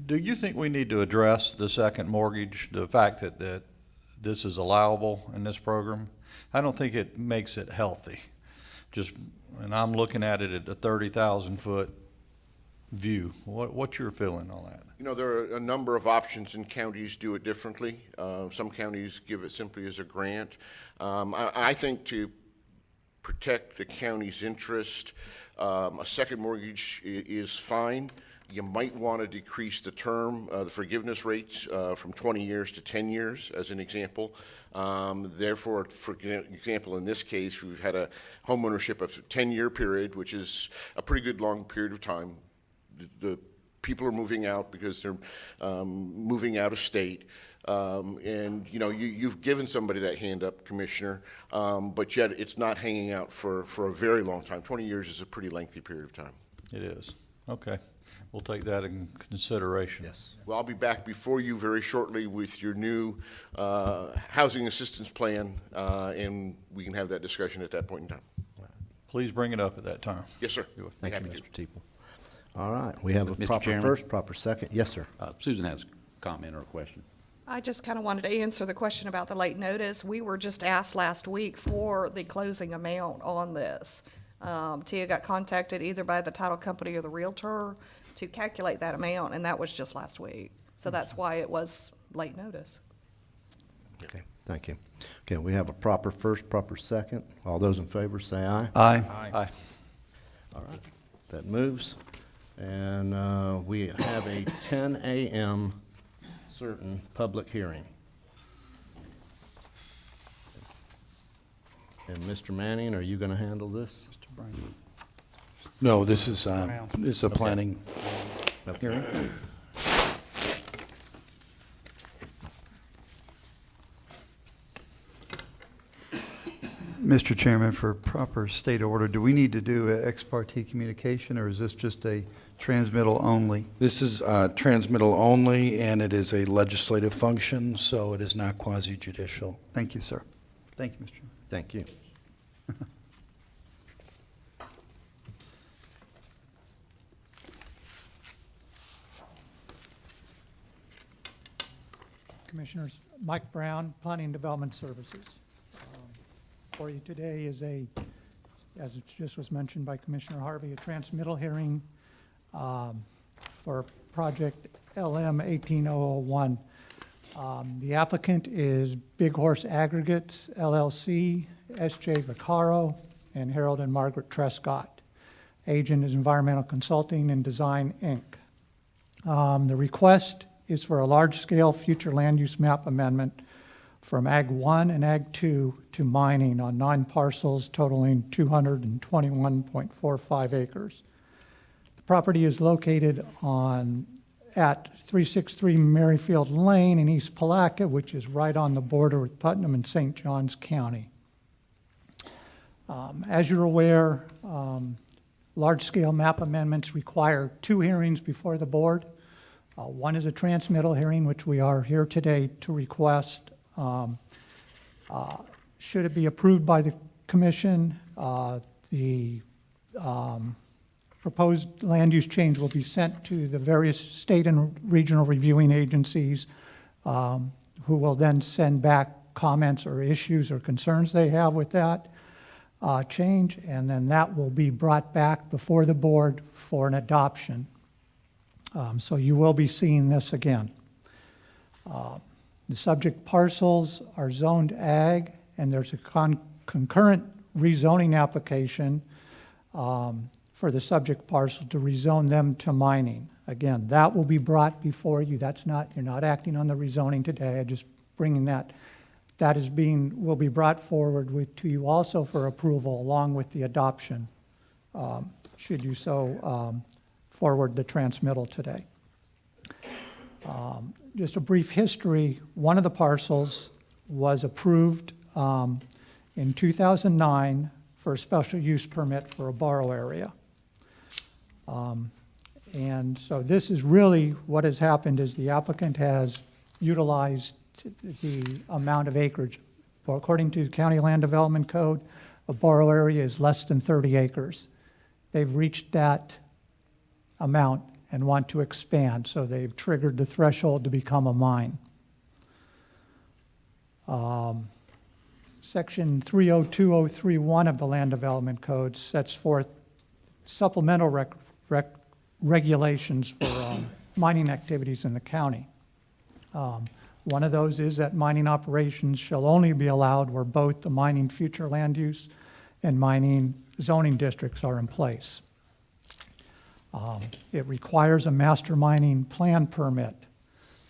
S16: Do you think we need to address the second mortgage, the fact that this is allowable in this program? I don't think it makes it healthy. And I'm looking at it at a 30,000-foot view. What's your feeling on that?
S19: You know, there are a number of options, and counties do it differently. Some counties give it simply as a grant. I think to protect the county's interest, a second mortgage is fine. You might want to decrease the term, the forgiveness rates from 20 years to 10 years, as an example. Therefore, for example, in this case, we've had a homeownership of a 10-year period, which is a pretty good long period of time. The people are moving out because they're moving out of state. And, you know, you've given somebody that hand up, Commissioner, but yet it's not hanging out for a very long time. 20 years is a pretty lengthy period of time.
S16: It is. Okay. We'll take that in consideration.
S1: Yes.
S19: Well, I'll be back before you very shortly with your new housing assistance plan, and we can have that discussion at that point in time.
S16: Please bring it up at that time.
S19: Yes, sir.
S1: Thank you,
S19: Happy to.
S1: Mr. Teeple. All right, we have a
S12: Mr.
S1: proper
S12: Chairman?
S1: first, proper second. Yes, sir.
S12: Susan has a comment or a question.
S20: I just kind of wanted to answer the question about the late notice. We were just asked last week for the closing amount on this. Tia got contacted either by the title company or the realtor to calculate that amount, and that was just last week. So that's why it was late notice.
S1: Okay, thank you. Okay, we have a proper first, proper second. All those in favor say aye.
S4: Aye.
S18: Aye.
S1: All right, that moves. And we have a 10 a.m. certain public hearing. And Mr. Manning, are you going to handle this?
S18: No, this is a planning hearing.
S4: Mr. Chairman, for proper state order, do we need to do an ex parte communication, or is this just a transmittal only?
S18: This is transmittal only, and it is a legislative function, so it is not quasi-judicial.
S4: Thank you, sir. Thank you, Mr. Chairman.
S1: Thank you.
S21: Commissioners, Mike Brown, Planning and Development Services. For you today is as it just was mentioned by Commissioner Harvey, a transmittal hearing for project LM 18001. The applicant is Big Horse Aggregates, LLC, S.J. Vaccaro, and Harold and Margaret Trescott. Agent is Environmental Consulting and Design, Inc. The request is for a large-scale future land use map amendment from Ag 1 and Ag 2 to mining on 9 parcels totaling 221.45 acres. The property is located at 363 Merrifield Lane in East Palatka, which is right on the border with Putnam and St. Johns County. As you're aware, large-scale map amendments require 2 hearings before the board. One is a transmittal hearing, which we are here today to request. Should it be approved by the commission, the proposed land use change will be sent to the various state and regional reviewing agencies, who will then send back comments or issues or concerns they have with that change, and then that will be brought back before the board for an adoption. So you will be seeing this again. The subject parcels are zoned ag, and there's a concurrent rezoning application for the subject parcel to rezone them to mining. Again, that will be brought before you. You're not acting on the rezoning today. I'm just bringing that. Will be brought forward to you also for approval along with the adoption, should you so forward the transmittal today. Just a brief history, one of the parcels was approved in 2009 for a special use permit for a borrow area. And so this is really what has happened is the applicant has utilized the amount of acreage. Well, according to the County Land Development Code, a borrow area is less than 30 acres. They've reached that amount and want to expand, so they've triggered the threshold to become a mine. Section 302031 of the Land Development Code sets forth supplemental regulations for mining activities in the county. One of those is that mining operations shall only be allowed where both the mining future land use and mining zoning districts are in place. It requires a master mining plan permit.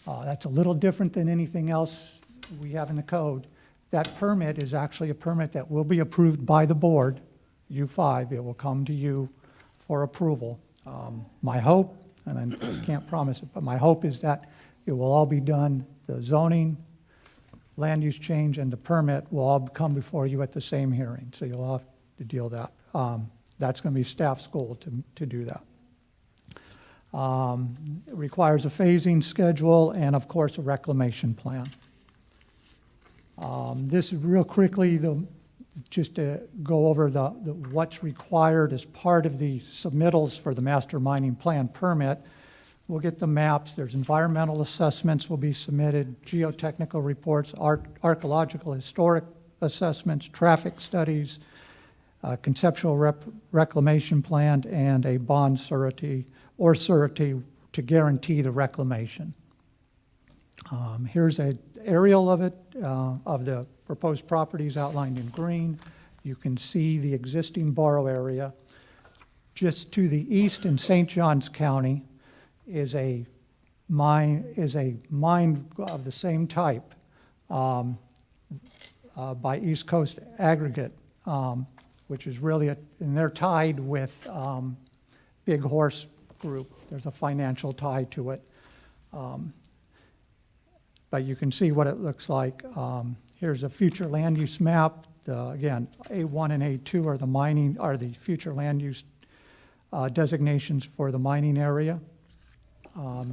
S21: That's a little different than anything else we have in the code. That permit is actually a permit that will be approved by the board, U5. It will come to you for approval. My hope, and I can't promise it, but my hope is that it will all be done, the zoning, land use change, and the permit will all come before you at the same hearing. So you'll have to deal with that. That's going to be staff's goal to do that. It requires a phasing schedule and, of course, a reclamation plan. This is real quickly, just to go over what's required as part of the submittals for the master mining plan permit. we'll get the maps, there's environmental assessments will be submitted, geotechnical reports, archaeological, historic assessments, traffic studies, conceptual reclamation plan, and a bond surety or surety to guarantee the reclamation. Here's an aerial of it, of the proposed properties outlined in green. You can see the existing borrow area. Just to the east in St. Johns County is a mine of the same type by East Coast Aggregate, which is really, and they're tied with Big Horse Group. There's a financial tie to it. But you can see what it looks like. Here's a future land use map. Again, A1 and A2 are the future land use designations for the mining area.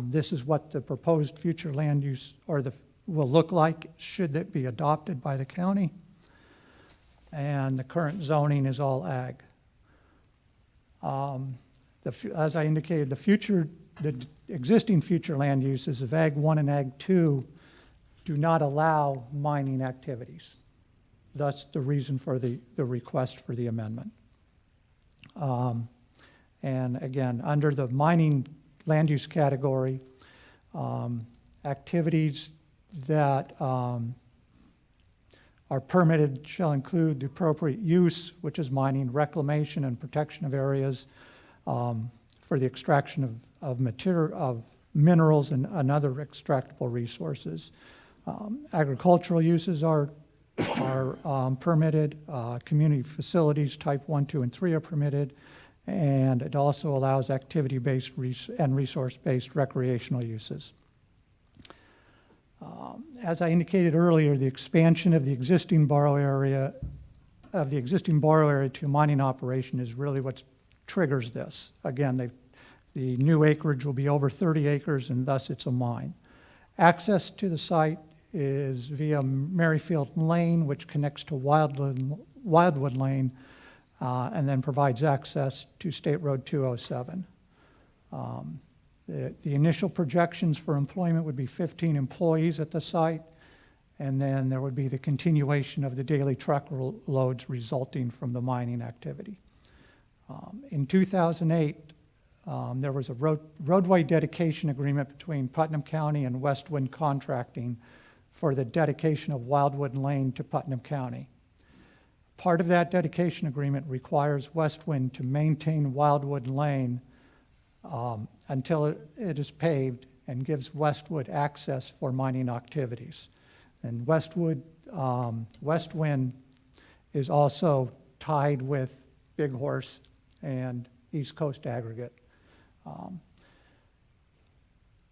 S21: This is what the proposed future land use will look like should it be adopted by the county. And the current zoning is all ag. As I indicated, the existing future land uses of Ag 1 and Ag 2 do not allow mining activities. That's the reason for the request for the amendment. And again, under the mining land use category, activities that are permitted shall include the appropriate use, which is mining, reclamation, and protection of areas for the extraction of minerals and other extractable resources. Agricultural uses are permitted. Community facilities type 1, 2, and 3 are permitted. And it also allows activity-based and resource-based recreational uses. As I indicated earlier, the expansion of the existing borrow area to mining operation is really what triggers this. Again, the new acreage will be over 30 acres, and thus it's a mine. Access to the site is via Merrifield Lane, which connects to Wildwood Lane, and then provides access to State Road 207. The initial projections for employment would be 15 employees at the site, and then there would be the continuation of the daily truck loads resulting from the mining activity. In 2008, there was a roadway dedication agreement between Putnam County and Westwind Contracting for the dedication of Wildwood Lane to Putnam County. Part of that dedication agreement requires Westwind to maintain Wildwood Lane until it is paved and gives Westwood access for mining activities. And Westwind is also tied with Big Horse and East Coast Aggregate.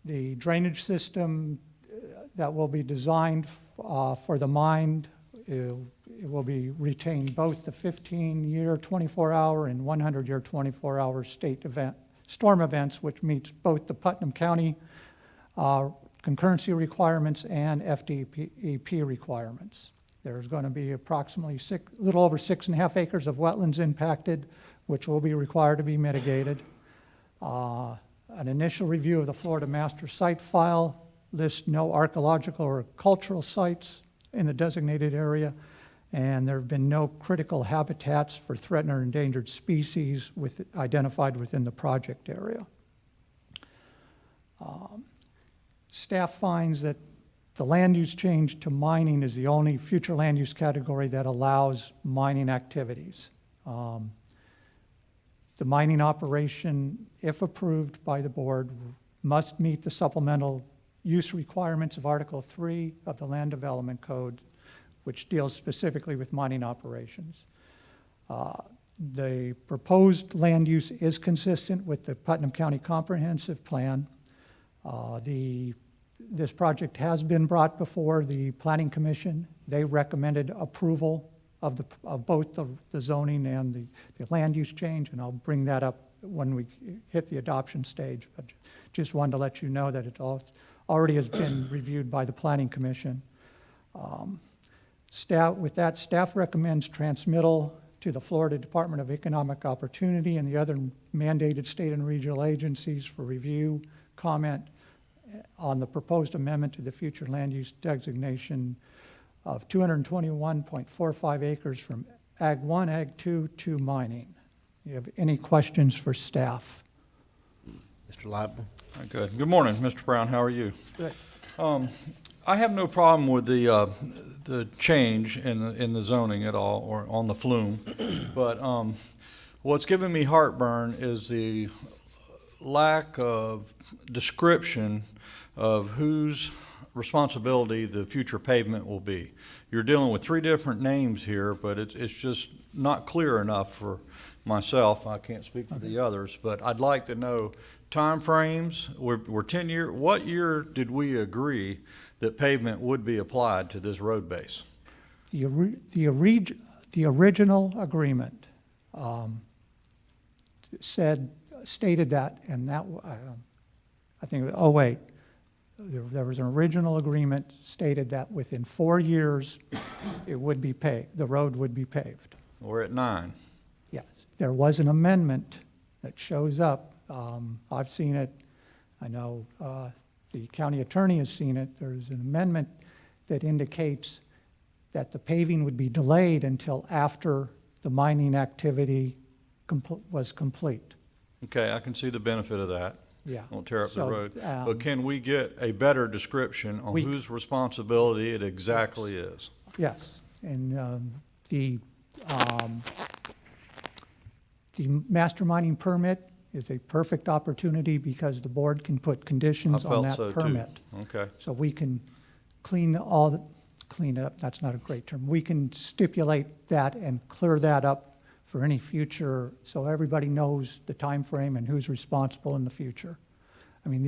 S21: The drainage system that will be designed for the mine, it will be retain both the 15-year 24-hour and 100-year 24-hour storm events, which meets both the Putnam County concurrency requirements and FDEP requirements. There's going to be approximately a little over 6.5 acres of wetlands impacted, which will be required to be mitigated. An initial review of the Florida Master Site File lists no archaeological or cultural sites in the designated area, and there have been no critical habitats for threatened or endangered species identified within the project area. Staff finds that the land use change to mining is the only future land use category that allows mining activities. The mining operation, if approved by the board, must meet the supplemental use requirements of Article 3 of the Land Development Code, which deals specifically with mining operations. The proposed land use is consistent with the Putnam County Comprehensive Plan. This project has been brought before the Planning Commission. They recommended approval of both the zoning and the land use change, and I'll bring that up when we hit the adoption stage. But just wanted to let you know that it already has been reviewed by the Planning Commission. With that, staff recommends transmittal to the Florida Department of Economic Opportunity and the other mandated state and regional agencies for review, comment on the proposed amendment to the future land use designation of 221.45 acres from Ag 1, Ag 2 to mining. You have any questions for staff?
S1: Mr. Liebman?
S16: Good. Good morning, Mr. Brown. How are you?
S21: Good.
S16: I have no problem with the change in the zoning at all, or on the flume, but what's giving me heartburn is the lack of description of whose responsibility the future pavement will be. You're dealing with 3 different names here, but it's just not clear enough for myself. I can't speak for the others, but I'd like to know timeframes. We're 10 year. What year did we agree that pavement would be applied to this road base?
S21: The original agreement stated that, and that I think, oh wait, there was an original agreement stated that within 4 years it would be paved, the road would be paved.
S16: We're at 9.
S21: Yes, there was an amendment that shows up. I've seen it. I know the county attorney has seen it. There's an amendment that indicates that the paving would be delayed until after the mining activity was complete.
S16: Okay, I can see the benefit of that.
S21: Yeah.
S16: Won't tear up the
S21: So,
S16: road. But can we get a better description on whose responsibility it exactly is?
S21: Yes, and the master mining permit is a perfect opportunity because the board can put conditions on that permit.
S16: Okay.
S21: So we can clean it up, that's not a great term. We can stipulate that and clear that up for any future, so everybody knows the time frame and who's responsible in the future. I mean,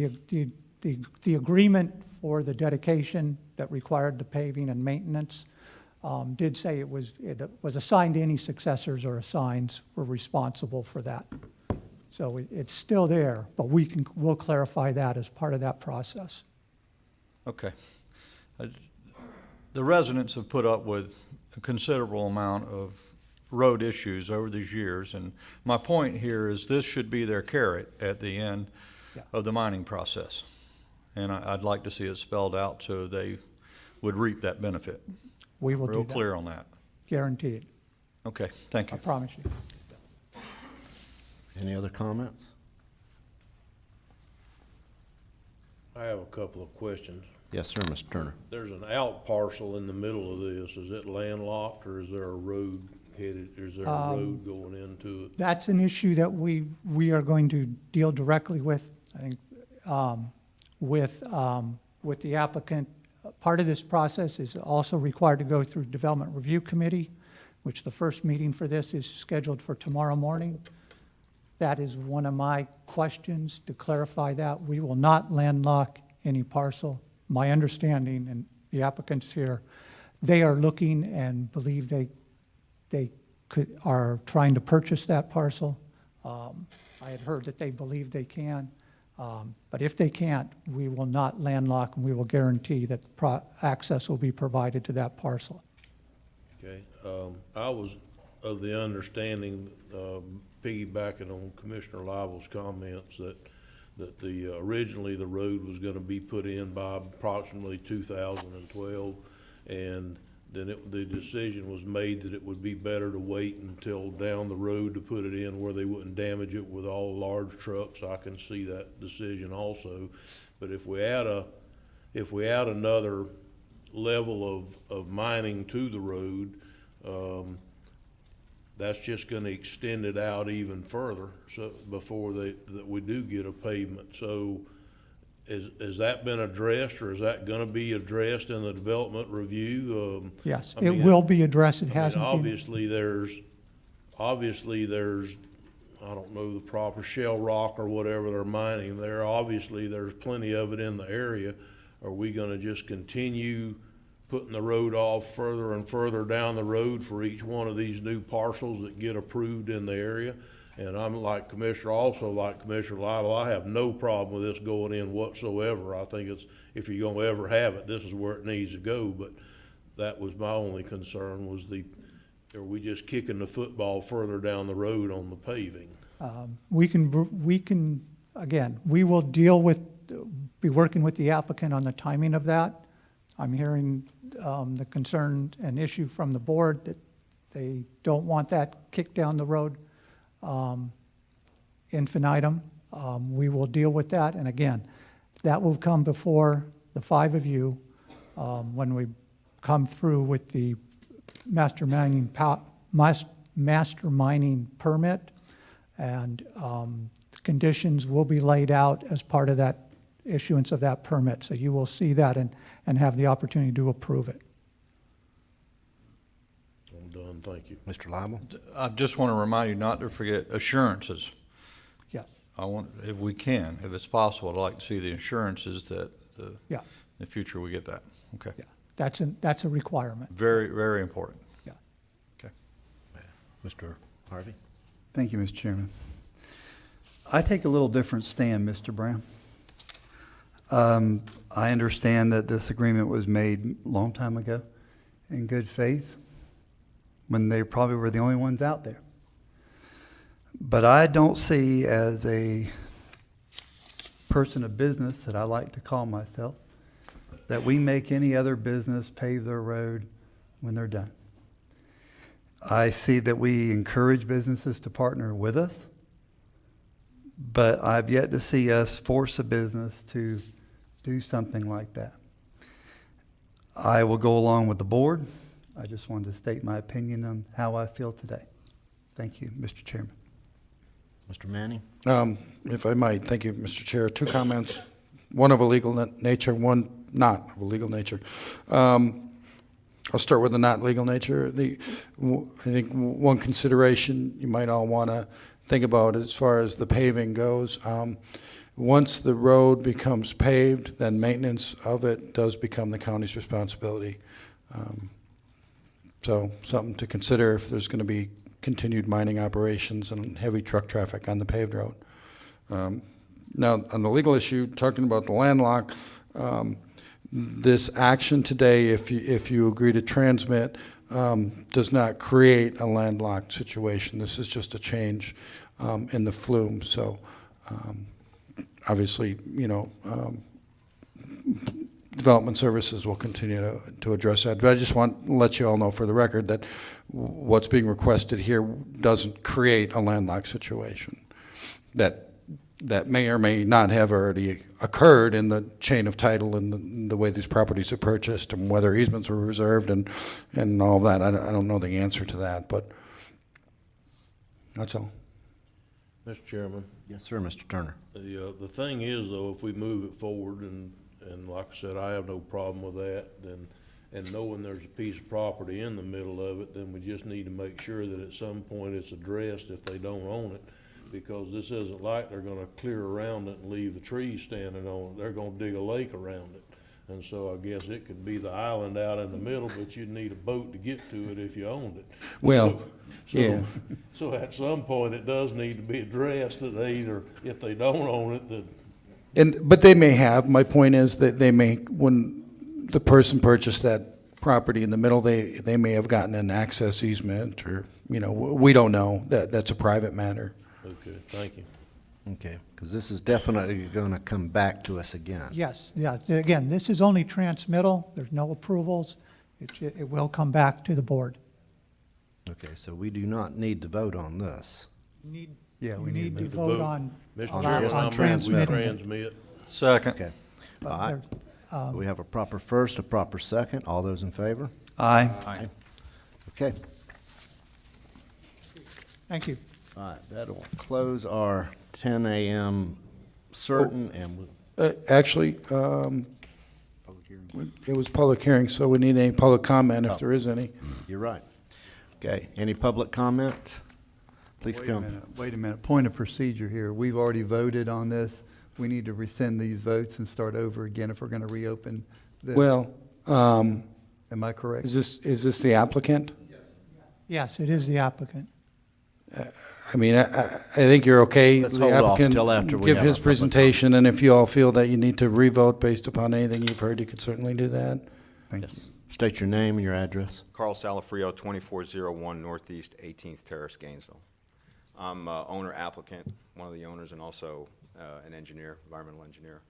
S21: the agreement for the dedication that required the paving and maintenance did say it was assigned to any successors or assigns were responsible for that. So it's still there, but we'll clarify that as part of that process.
S16: Okay. The residents have put up with a considerable amount of road issues over these years, and my point here is this should be their carrot at the end of the mining process. And I'd like to see it spelled out so they would reap that benefit.
S21: We will do that.
S16: Real clear on that.
S21: Guaranteed.
S16: Okay, thank you.
S21: I promise you.
S1: Any other comments?
S6: I have a couple of questions.
S1: Yes, sir, Mr. Turner.
S6: There's an out parcel in the middle of this. Is it landlocked, or is there a road headed, is there a road going into it?
S21: That's an issue that we are going to deal directly with, I think, with the applicant. Part of this process is also required to go through Development Review Committee, which the first meeting for this is scheduled for tomorrow morning. That is one of my questions to clarify that. We will not landlock any parcel. My understanding, and the applicants here, they are looking and believe they are trying to purchase that parcel. I had heard that they believe they can, but if they can't, we will not landlock, and we will guarantee that access will be provided to that parcel.
S6: Okay, I was of the understanding, piggybacking on Commissioner Liebel's comments, that originally the road was gonna be put in by approximately 2012, and then the decision was made that it would be better to wait until down the road to put it in where they wouldn't damage it with all large trucks. I can see that decision also. But if we add another level of mining to the road, that's just gonna extend it out even further, so before that we do get a pavement. So has that been addressed, or is that gonna be addressed in the development review?
S21: Yes, it will be addressed. It hasn't been.
S6: Obviously there's, I don't know, the proper shell rock or whatever they're mining there. Obviously there's plenty of it in the area. Are we gonna just continue putting the road off further and further down the road for each one of these new parcels that get approved in the area? And I'm like Commissioner Liebel, I have no problem with this going in whatsoever. I think it's, if you're gonna ever have it, this is where it needs to go. But that was my only concern, was are we just kicking the football further down the road on the paving?
S21: We can, again, we will deal with be working with the applicant on the timing of that. I'm hearing the concern and issue from the board that they don't want that kicked down the road infinitum. We will deal with that, and again, that will come before the 5 of you when we come through with the master mining permit, and the conditions will be laid out as part of that issuance of that permit. So you will see that and have the opportunity to approve it.
S6: I'm done, thank you.
S1: Mr. Lible?
S16: I just want to remind you not to forget assurances.
S21: Yeah.
S16: I want, if we can, if it's possible, I'd like to see the assurances that
S21: Yeah.
S16: in the future we get that. Okay.
S21: Yeah. That's a requirement.
S16: Very, very important.
S21: Yeah.
S16: Okay.
S1: Mr. Harvey?
S4: Thank you, Mr. Chairman. I take a little different stand, Mr. Brown. I understand that this agreement was made a long time ago in good faith when they probably were the only ones out there. But I don't see, as a person of business that I like to call myself, that we make any other business pave their road when they're done. I see that we encourage businesses to partner with us, but I've yet to see us force a business to do something like that. I will go along with the board. I just wanted to state my opinion on how I feel today. Thank you, Mr. Chairman.
S1: Mr. Manning?
S8: If I might, thank you, Mr. Chair. 2 comments, one of a legal nature, one not of a legal nature. I'll start with the not legal nature. I think one consideration you might all want to think about as far as the paving goes. Once the road becomes paved, then maintenance of it does become the county's responsibility. So something to consider if there's going to be continued mining operations and heavy truck traffic on the paved road. Now, on the legal issue, talking about the landlock, this action today, if you agree to transmit, does not create a landlocked situation. This is just a change in the flume. So obviously, Development Services will continue to address that. But I just want to let you all know for the record that what's being requested here doesn't create a landlocked situation. That may or may not have already occurred in the chain of title and the way these properties are purchased and whether easements were reserved and all that. I don't know the answer to that, but that's all.
S6: Mr. Chairman?
S1: Yes, sir, Mr. Turner.
S6: The thing is, though, if we move it forward, and like I said, I have no problem with that, and knowing there's a piece of property in the middle of it, then we just need to make sure that at some point it's addressed if they don't own it, because this isn't like they're gonna clear around it and leave the trees standing on it. They're gonna dig a lake around it. And so I guess it could be the island out in the middle, but you'd need a boat to get to it if you owned it.
S8: Well, yeah.
S6: So at some point, it does need to be addressed that they either, if they don't own it, that.
S8: But they may have. My point is that they may, when the person purchased that property in the middle, they may have gotten an access easement, or we don't know. That's a private matter.
S6: Okay, thank you.
S1: Okay, because this is definitely going to come back to us again.
S21: Yes, yeah. Again, this is only transmittal. There's no approvals. It will come back to the board.
S1: Okay, so we do not need to vote on this.
S21: We
S4: need
S21: need to
S6: to
S21: vote
S6: vote.
S21: on
S6: Mr. Chairman, I move we
S21: transmitting.
S6: transmit.
S16: Second.
S1: Okay.
S21: But
S1: All right.
S21: there's,
S1: We have a proper first, a proper second. All those in favor?
S4: Aye.
S1: Aye. Okay.
S21: Thank you.
S1: All right, that'll close our 10 a.m. certain, and
S8: Actually, it was public hearing, so we need any public comment if there is any.
S1: you're right. Okay, any public comment? Please come.
S4: Wait a minute. Point of procedure here. We've already voted on this. We need to rescind these votes and start over again if we're going to reopen this.
S8: Well,
S4: am I correct?
S8: is this the applicant?
S21: Yes, it is the applicant.
S8: I mean, I think you're okay.
S1: Let's
S8: The
S1: hold off
S8: applicant
S1: till after we
S8: give
S1: have
S8: his
S1: our public
S8: presentation, and if you all feel that you need to revote based upon anything you've heard, you could certainly do that.
S4: Thank you.
S1: Yes. State your name and your address.
S3: Carl Salafrio, 2401 Northeast 18th Terrace, Gainesville. I'm owner applicant, one of the owners, and also an engineer, environmental engineer.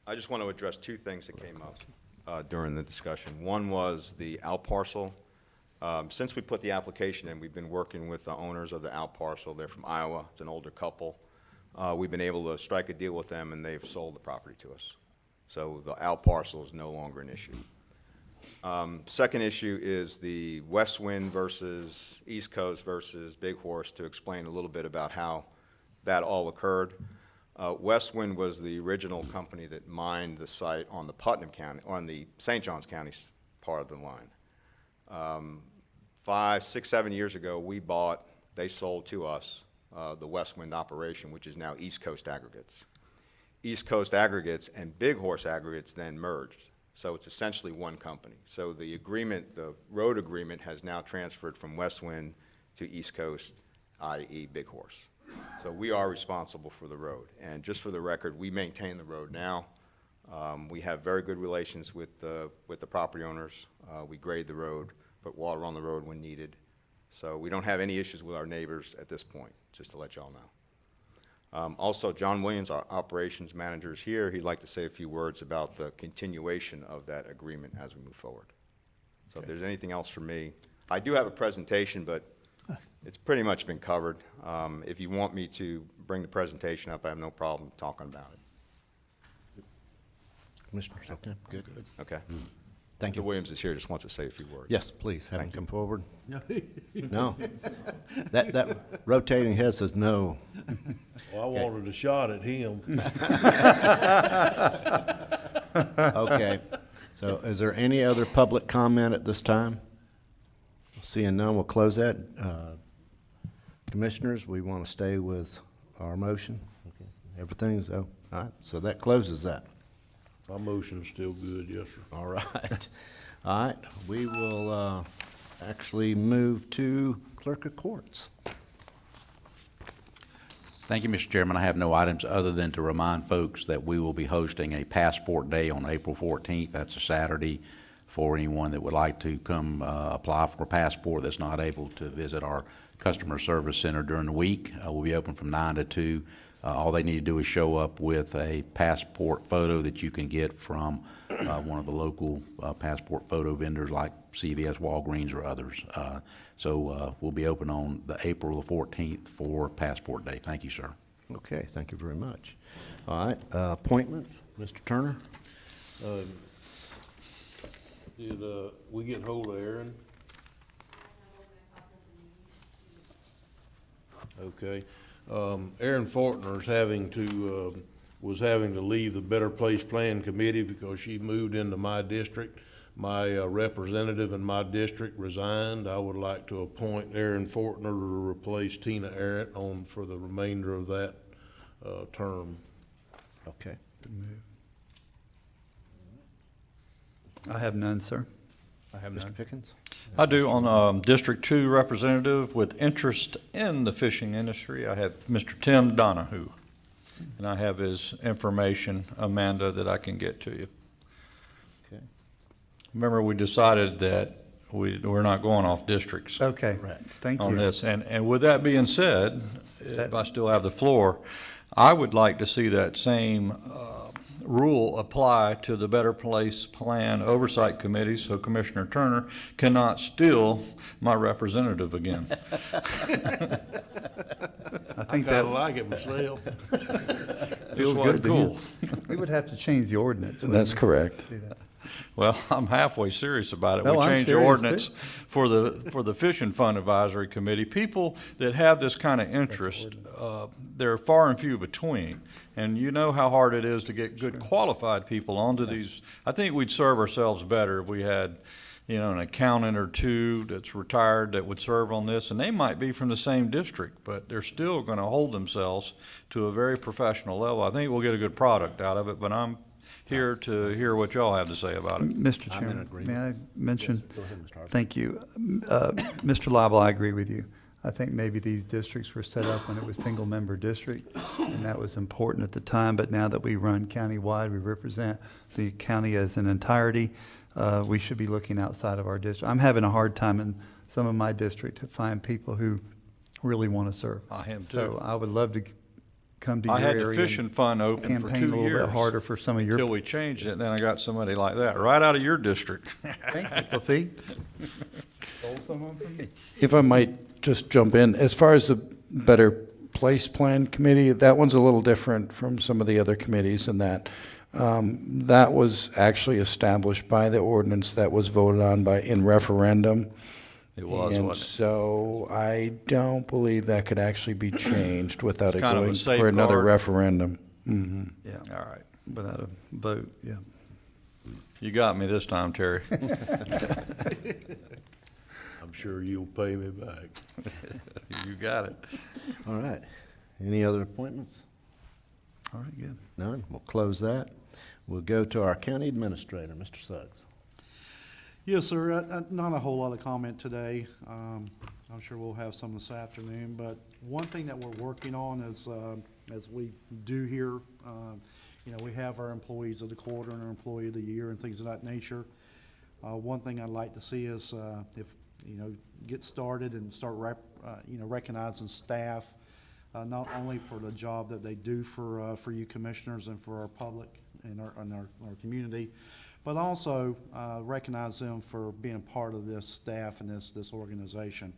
S3: I just want to address two things that came up during the discussion. One was the out parcel. Since we put the application in, we've been working with the owners of the out parcel. They're from Iowa. It's an older couple. We've been able to strike a deal with them, and they've sold the property to us. So the out parcel is no longer an issue. Second issue is the West Wind versus East Coast versus Big Horse, to explain a little bit about how that all occurred. West Wind was the original company that mined the site on the Putnam County, on the St. Johns County part of the line. 5, 6, 7 years ago, they sold to us the West Wind operation, which is now East Coast Aggregates. East Coast Aggregates and Big Horse Aggregates then merged. So it's essentially one company. So the agreement, the road agreement, has now transferred from West Wind to East Coast, i.e. Big Horse. So we are responsible for the road. And just for the record, we maintain the road now. We have very good relations with the property owners. We grade the road, put water on the road when needed. So we don't have any issues with our neighbors at this point, just to let y'all know. Also, John Williams, our operations manager, is here. He'd like to say a few words about the continuation of that agreement as we move forward. So if there's anything else from me, I do have a presentation, but it's pretty much been covered. If you want me to bring the presentation up, I have no problem talking about it.
S1: Commissioners, okay, good.
S3: Okay.
S1: Thank you.
S3: Mr. Williams is here, just wants to say a few words.
S1: Yes, please, have him come forward.
S6: No.
S1: No. That rotating head says no.
S6: Well, I wanted a shot at him.
S1: Okay, so is there any other public comment at this time? Seeing none, we'll close that. Commissioners, we want to stay with our motion. Okay. Everything's, all right, so that closes that.
S6: My motion's still good, yes, sir.
S1: All right. All right, we will actually move to Clerk of Courts.
S12: Thank you, Mr. Chairman. I have no items other than to remind folks that we will be hosting a Passport Day on April 14th. That's a Saturday for anyone that would like to come apply for a passport that's not able to visit our customer service center during the week. We'll be open from 9 to 2. All they need to do is show up with a passport photo that you can get from one of the local passport photo vendors like CVS, Walgreens, or others. So we'll be open on the April the 14th for Passport Day. Thank you, sir.
S1: Okay, thank you very much. All right, appointments, Mr. Turner?
S6: Did we get hold of Aaron? Okay. Aaron Fortner's was having to leave the Better Place Plan Committee because she moved into my district. My representative in my district resigned. I would like to appoint Aaron Fortner to replace Tina Arrett for the remainder of that term.
S1: Okay.
S4: I have none, sir. I have
S1: Mr.
S4: none.
S1: Pickens?
S16: I do. On District 2 representative with interest in the fishing industry, I have Mr. Tim Donahue. And I have his information, Amanda, that I can get to you.
S1: Okay.
S16: Remember, we decided that we're not going off districts.
S4: Okay, thank you.
S16: On this. And with that being said, if I still have the floor, I would like to see that same rule apply to the Better Place Plan Oversight Committee, so Commissioner Turner cannot steal my representative again.
S4: I think that
S6: like it myself.
S4: feels good to cool. We would have to change the ordinance.
S8: That's correct.
S16: Well, I'm halfway serious about it.
S4: No,
S16: We
S4: I'm
S16: changed the
S4: serious,
S16: ordinance
S4: too.
S16: for the Fishing Fund Advisory Committee. People that have this kind of interest, they're far and few between. And you know how hard it is to get good qualified people onto these. I think we'd serve ourselves better if we had, an accountant or two that's retired that would serve on this, and they might be from the same district, but they're still going to hold themselves to a very professional level. I think we'll get a good product out of it, but I'm here to hear what y'all have to say about it.
S4: Mr. Chairman, may I mention? Thank you. Mr. Lible, I agree with you. I think maybe these districts were set up when it was single-member district, and that was important at the time, but now that we run countywide, we represent the county as an entirety, we should be looking outside of our district. I'm having a hard time in some of my district to find people who really want to serve.
S16: I am too.
S4: So I would love to come to your
S16: I had
S4: area.
S16: the fishing fund open for 2 years.
S4: Campaign a little bit harder for some of your.
S16: Until we changed it, then I got somebody like that, right out of your district.
S4: Thank you. Well, see? Stole someone from me.
S8: If I might just jump in, as far as the Better Place Plan Committee, that one's a little different from some of the other committees in that. That was actually established by the ordinance that was voted on in referendum.
S16: It was,
S8: and
S16: wasn't it?
S8: so I don't believe that could actually be changed without
S16: It's
S8: it
S16: kind of a
S8: going for another
S16: safeguard.
S8: referendum. Mm-hmm.
S4: Yeah. All right. Without a vote, yeah.
S16: You got me this time, Terry.
S6: I'm sure you'll pay me back.
S16: You got it.
S1: All right. Any other appointments?
S4: All right, good.
S1: None? We'll close that. We'll go to our county administrator, Mr. Suggs.
S10: Yes, sir. Not a whole lot of comment today. I'm sure we'll have some this afternoon, but one thing that we're working on is, as we do here, we have our employees of the quarter and our employee of the year and things of that nature. One thing I'd like to see is, get started and start recognizing staff, not only for the job that they do for you commissioners and for our public and our community, but also recognize them for being part of this staff and this organization.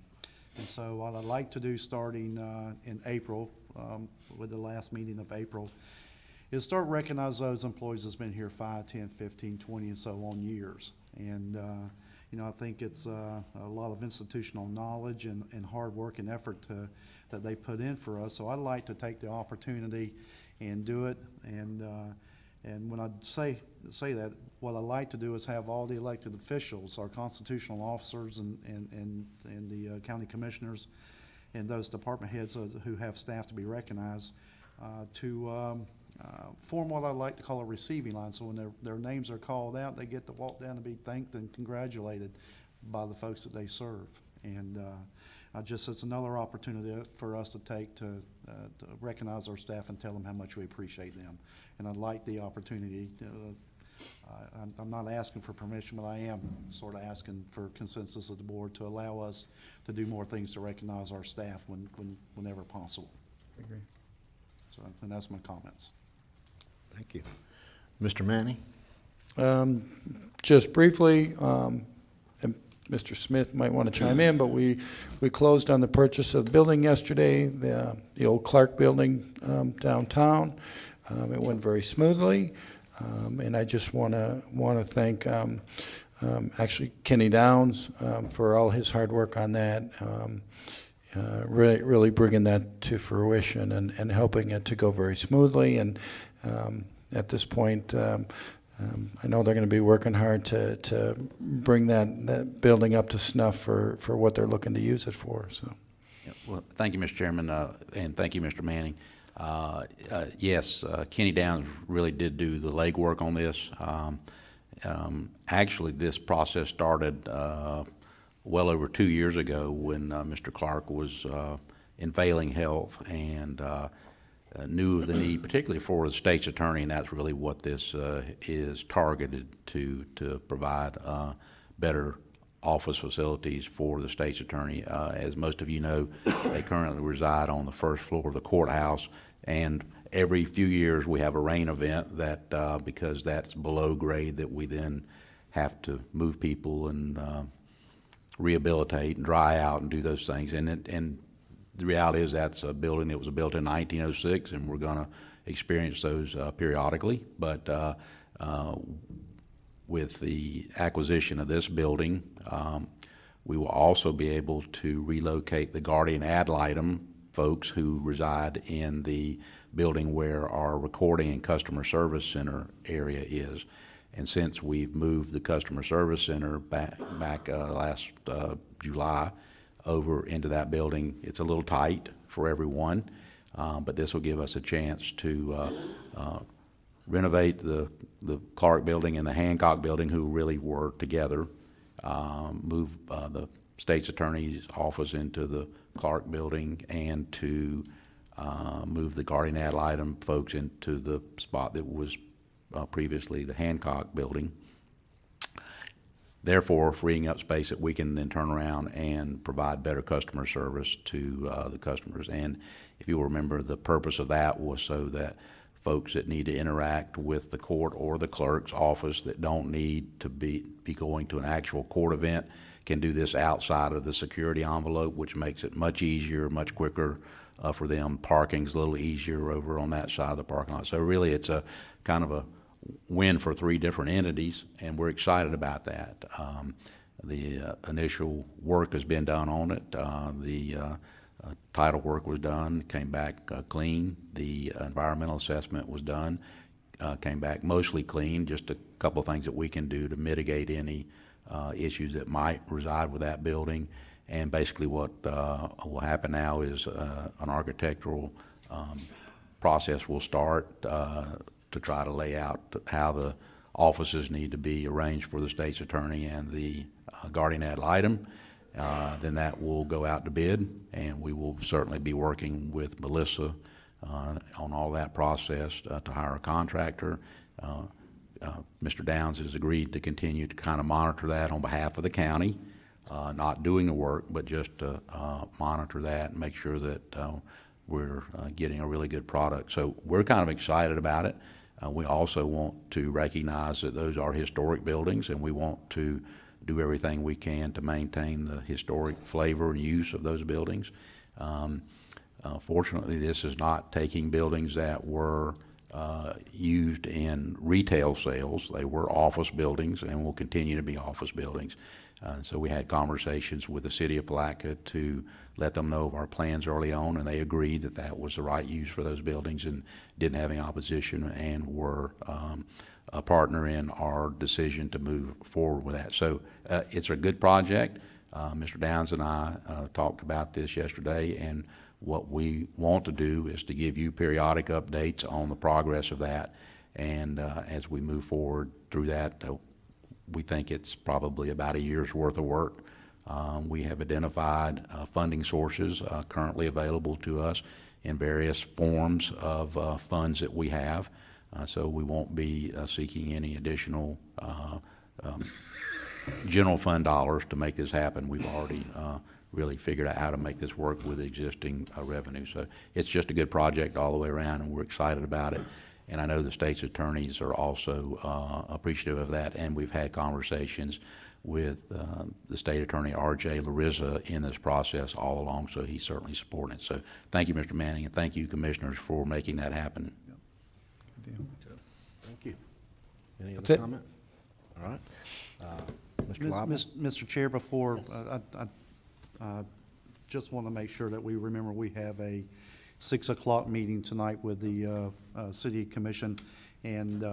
S10: And so what I'd like to do starting in April, with the last meeting of April, is start recognizing those employees that's been here 5, 10, 15, 20, and so on years. And I think it's a lot of institutional knowledge and hard work and effort that they put in for us. So I'd like to take the opportunity and do it. And when I say that, what I'd like to do is have all the elected officials, our constitutional officers and the county commissioners and those department heads who have staff to be recognized, to form what I like to call a receiving line. So when their names are called out, they get to walk down and be thanked and congratulated by the folks that they serve. And it's another opportunity for us to take to recognize our staff and tell them how much we appreciate them. And I'd like the opportunity to, I'm not asking for permission, but I am sort of asking for consensus of the board to allow us to do more things to recognize our staff whenever possible.
S4: I agree.
S10: So, and that's my comments.
S1: Thank you. Mr. Manning?
S8: Just briefly, and Mr. Smith might want to chime in, but we closed on the purchase of the building yesterday, the old Clark building downtown. It went very smoothly, and I just want to thank actually Kenny Downs for all his hard work on that. Really bringing that to fruition and helping it to go very smoothly. And at this point, I know they're going to be working hard to bring that building up to snuff for what they're looking to use it for. So,
S12: Well, thank you, Mr. Chairman, and thank you, Mr. Manning. Yes, Kenny Downs really did do the legwork on this. Actually, this process started well over 2 years ago when Mr. Clark was in failing health and knew of the need, particularly for the state's attorney, and that's really what this is targeted to provide better office facilities for the state's attorney. As most of you know, they currently reside on the first floor of the courthouse, and every few years we have a rain event that, because that's below grade, that we then have to move people and rehabilitate and dry out and do those things. And the reality is that's a building that was built in 1906, and we're going to experience those periodically. But with the acquisition of this building, we will also be able to relocate the guardian ad litem folks who reside in the building where our recording and customer service center area is. And since we've moved the customer service center back last July over into that building, it's a little tight for everyone, but this will give us a chance to renovate the Clark building and the Hancock building, who really were together, move the state's attorney's office into the Clark building, and to move the guardian ad litem folks into the spot that was previously the Hancock building. therefore freeing up space that we can then turn around and provide better customer service to the customers. And if you will remember, the purpose of that was so that folks that need to interact with the court or the clerk's office that don't need to be going to an actual court event can do this outside of the security envelope, which makes it much easier, much quicker for them. Parking's a little easier over on that side of the parking lot. So really it's a kind of a win for three different entities, and we're excited about that. The initial work has been done on it. The title work was done, came back clean. The environmental assessment was done, came back mostly clean. Just a couple of things that we can do to mitigate any issues that might reside with that building. And basically what will happen now is an architectural process will start to try to lay out how the offices need to be arranged for the state's attorney and the guardian ad litem. Then that will go out to bid, and we will certainly be working with Melissa on all that process to hire a contractor. Mr. Downs has agreed to continue to kind of monitor that on behalf of the county, not doing the work, but just to monitor that and make sure that we're getting a really good product. So we're kind of excited about it. We also want to recognize that those are historic buildings, and we want to do everything we can to maintain the historic flavor and use of those buildings. Fortunately, this is not taking buildings that were used in retail sales. They were office buildings and will continue to be office buildings. So we had conversations with the city of Palatka to let them know of our plans early on, and they agreed that that was the right use for those buildings and didn't have any opposition, and were a partner in our decision to move forward with that. So it's a good project. Mr. Downs and I talked about this yesterday, and what we want to do is to give you periodic updates on the progress of that. And as we move forward through that, we think it's probably about a year's worth of work. We have identified funding sources currently available to us in various forms of funds that we have. So we won't be seeking any additional general fund dollars to make this happen. We've already really figured out how to make this work with existing revenue. So it's just a good project all the way around, and we're excited about it. And I know the state's attorneys are also appreciative of that, and we've had conversations with the state attorney, R.J. Larissa, in this process all along, so he's certainly supporting it. So thank you, Mr. Manning, and thank you, commissioners, for making that happen.
S1: Thank you. Any
S18: That's
S1: other
S18: it.
S1: comment? All right. Mr. Lible?
S10: Mr. Chair, before, I just want to make sure that we remember we have a 6 o'clock meeting tonight with the City Commission. And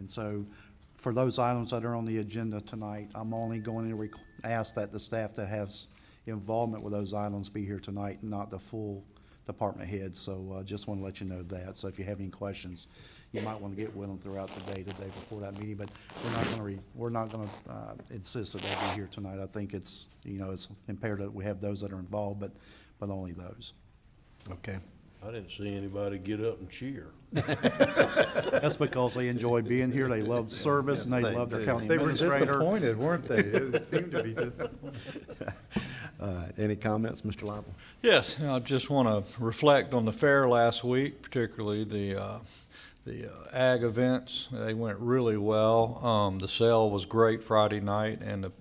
S10: so for those items that are on the agenda tonight, I'm only going to ask that the staff that has involvement with those items be here tonight, and not the full department heads. So just want to let you know that. So if you have any questions, you might want to get with them throughout the day today before that meeting. But we're not going to insist that they be here tonight. I think it's, it's imperative that we have those that are involved, but only those.
S1: Okay.
S6: I didn't see anybody get up and cheer.
S10: That's because they enjoy being here. They love service, and they love their county administrator.
S4: They were disappointed, weren't they? It seemed to be disappointed.
S1: Any comments, Mr. Lible?
S16: Yes, I just want to reflect on the fair last week, particularly the ag events. They went really well. The sale was great Friday night, and the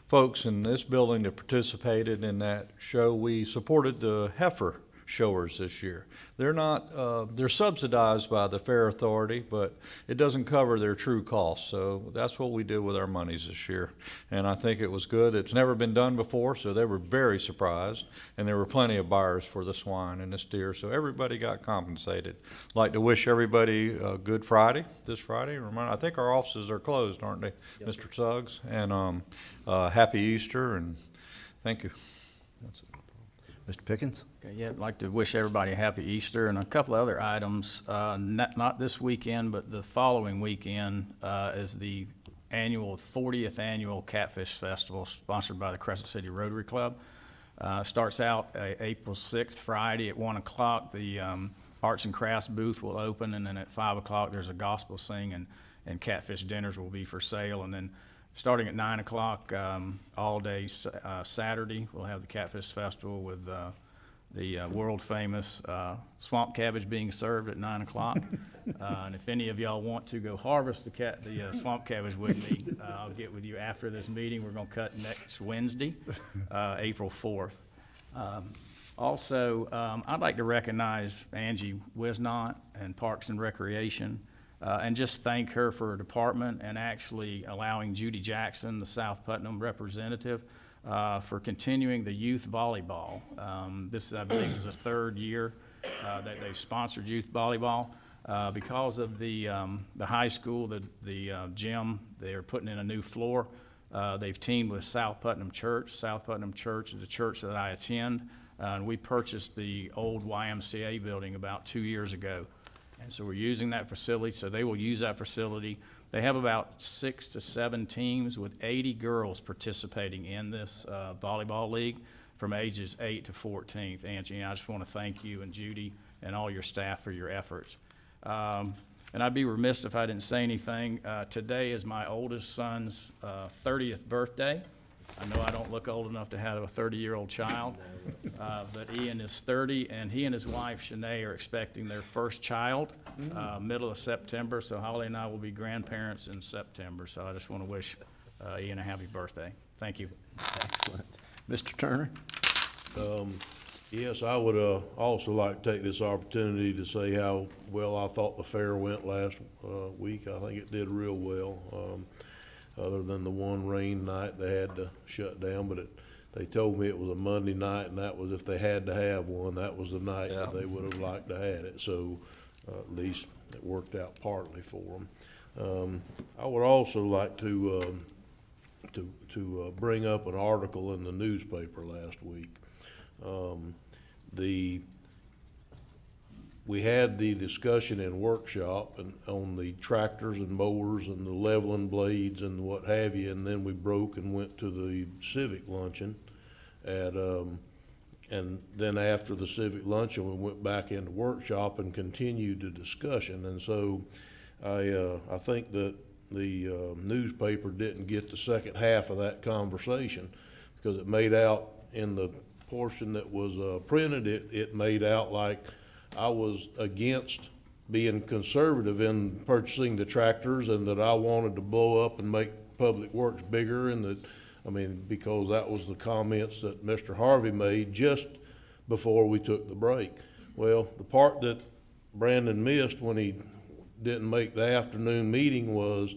S16: folks in this building that participated in that show, we supported the heifer showers this year. They're not, they're subsidized by the Fair Authority, but it doesn't cover their true costs. So that's what we did with our monies this year. And I think it was good. It's never been done before, so they were very surprised. And there were plenty of buyers for the swine and the steer, so everybody got compensated. I'd like to wish everybody a good Friday, this Friday. I think our offices are closed, aren't they, yes, Mr. Suggs? And happy Easter, and thank you. That's it.
S1: Mr. Pickens?
S5: Okay, yeah, I'd like to wish everybody a happy Easter, and a couple of other items, not this weekend, but the following weekend is the 40th annual Catfish Festival sponsored by the Crescent City Rotary Club. Starts out April 6th, Friday at 1 o'clock. The arts and crafts booth will open, and then at 5 o'clock there's a gospel sing, and catfish dinners will be for sale, and then starting at 9 o'clock all day Saturday. We'll have the Catfish Festival with the world-famous swamp cabbage being served at 9 o'clock. And if any of y'all want to go harvest the swamp cabbage with me, I'll get with you after this meeting. We're going to cut next Wednesday, April 4th. Also, I'd like to recognize Angie Wisnot and Parks and Recreation, and just thank her for her department and actually allowing Judy Jackson, the South Putnam representative, for continuing the youth volleyball. This, I believe, is the third year that they've sponsored youth volleyball. Because of the high school, the gym, they're putting in a new floor. They've teamed with South Putnam Church. South Putnam Church is a church that I attend, and we purchased the old YMCA building about 2 years ago. And so we're using that facility, so they will use that facility. They have about 6 to 7 teams with 80 girls participating in this volleyball league from ages 8 to 14. Angie, I just want to thank you and Judy and all your staff for your efforts. And I'd be remiss if I didn't say anything. Today is my oldest son's 30th birthday. I know I don't look old enough to have a 30-year-old child, but Ian is 30, and he and his wife, Shanae, are expecting their first child middle of September, so Holly and I will be grandparents in September, so I just want to wish Ian a happy birthday. Thank you.
S1: Excellent. Mr. Turner?
S6: Yes, I would also like to take this opportunity to say how well I thought the fair went last week. I think it did real well. Other than the one rain night they had to shut down, but they told me it was a Monday night, and that was if they had to have one, that was the night that they would have liked to have it. So at least it worked out partly for them. I would also like to bring up an article in the newspaper last week. We had the discussion in workshop on the tractors and mowers and the leveling blades and what have you, and then we broke and went to the civic luncheon and then after the civic luncheon we went back into workshop and continued the discussion. And so I think that the newspaper didn't get the second half of that conversation, because it made out in the portion that was printed, it made out like I was against being conservative in purchasing the tractors, and that I wanted to blow up and make public works bigger, and that, I mean, because that was the comments that Mr. Harvey made just before we took the break. Well, the part that Brandon missed when he didn't make the afternoon meeting was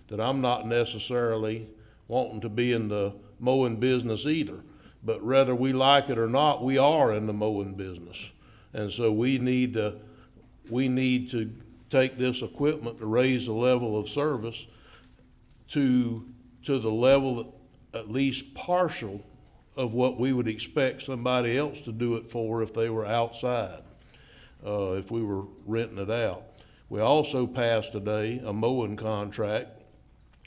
S6: that I'm not necessarily wanting to be in the mowing business either, but whether we like it or not, we are in the mowing business. And so we need to take this equipment to raise the level of service to the level at least partial of what we would expect somebody else to do it for if they were outside, if we were renting it out. We also passed today a mowing contract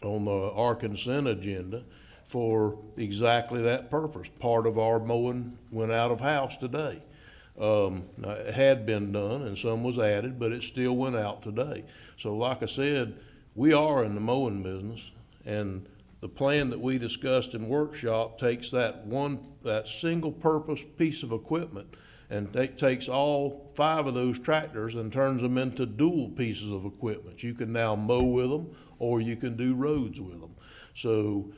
S6: on the our consent agenda for exactly that purpose. Part of our mowing went out of house today. It had been done and some was added, but it still went out today. So like I said, we are in the mowing business, and the plan that we discussed in workshop takes that single purpose piece of equipment and takes all 5 of those tractors and turns them into dual pieces of equipment. You can now mow with them, or you can do roads with them. So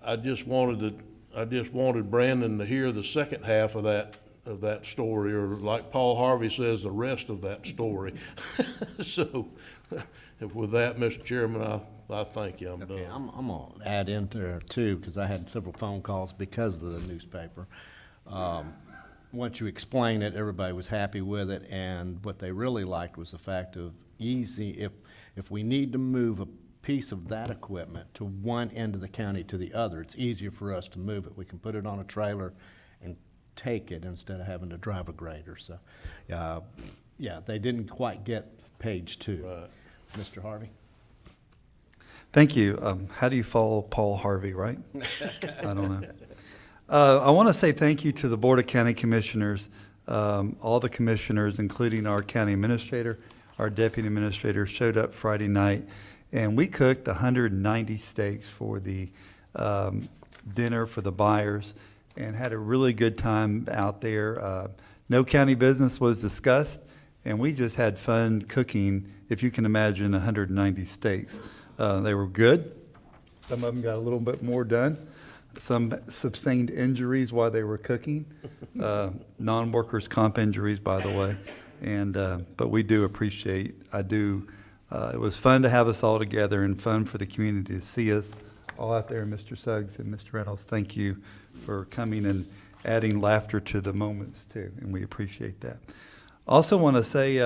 S6: I just wanted Brandon to hear the second half of that story, or like Paul Harvey says, the rest of that story. So with that, Mr. Chairman, I thank you. I'm done.
S1: I'm going to add in there too, because I had several phone calls because of the newspaper. Once you explain it, everybody was happy with it, and what they really liked was the fact of easy, if we need to move a piece of that equipment to one end of the county to the other, it's easier for us to move it. We can put it on a trailer and take it instead of having to drive a grader. So, yeah, they didn't quite get page 2.
S6: Right.
S1: Mr. Harvey?
S4: Thank you. How do you follow Paul Harvey, right? I don't know. I want to say thank you to the Board of County Commissioners, all the commissioners, including our county administrator, our deputy administrator, showed up Friday night And we cooked 190 steaks for the dinner for the buyers and had a really good time out there. No county business was discussed, and we just had fun cooking, if you can imagine, 190 steaks. They were good. Some of them got a little bit more done. Some sustained injuries while they were cooking, non-workers' comp injuries, by the way. And but we do appreciate. It was fun to have us all together and fun for the community to see us all out there. Mr. Suggs and Mr. Reynolds, thank you for coming and adding laughter to the moments too, and we appreciate that. Also want to say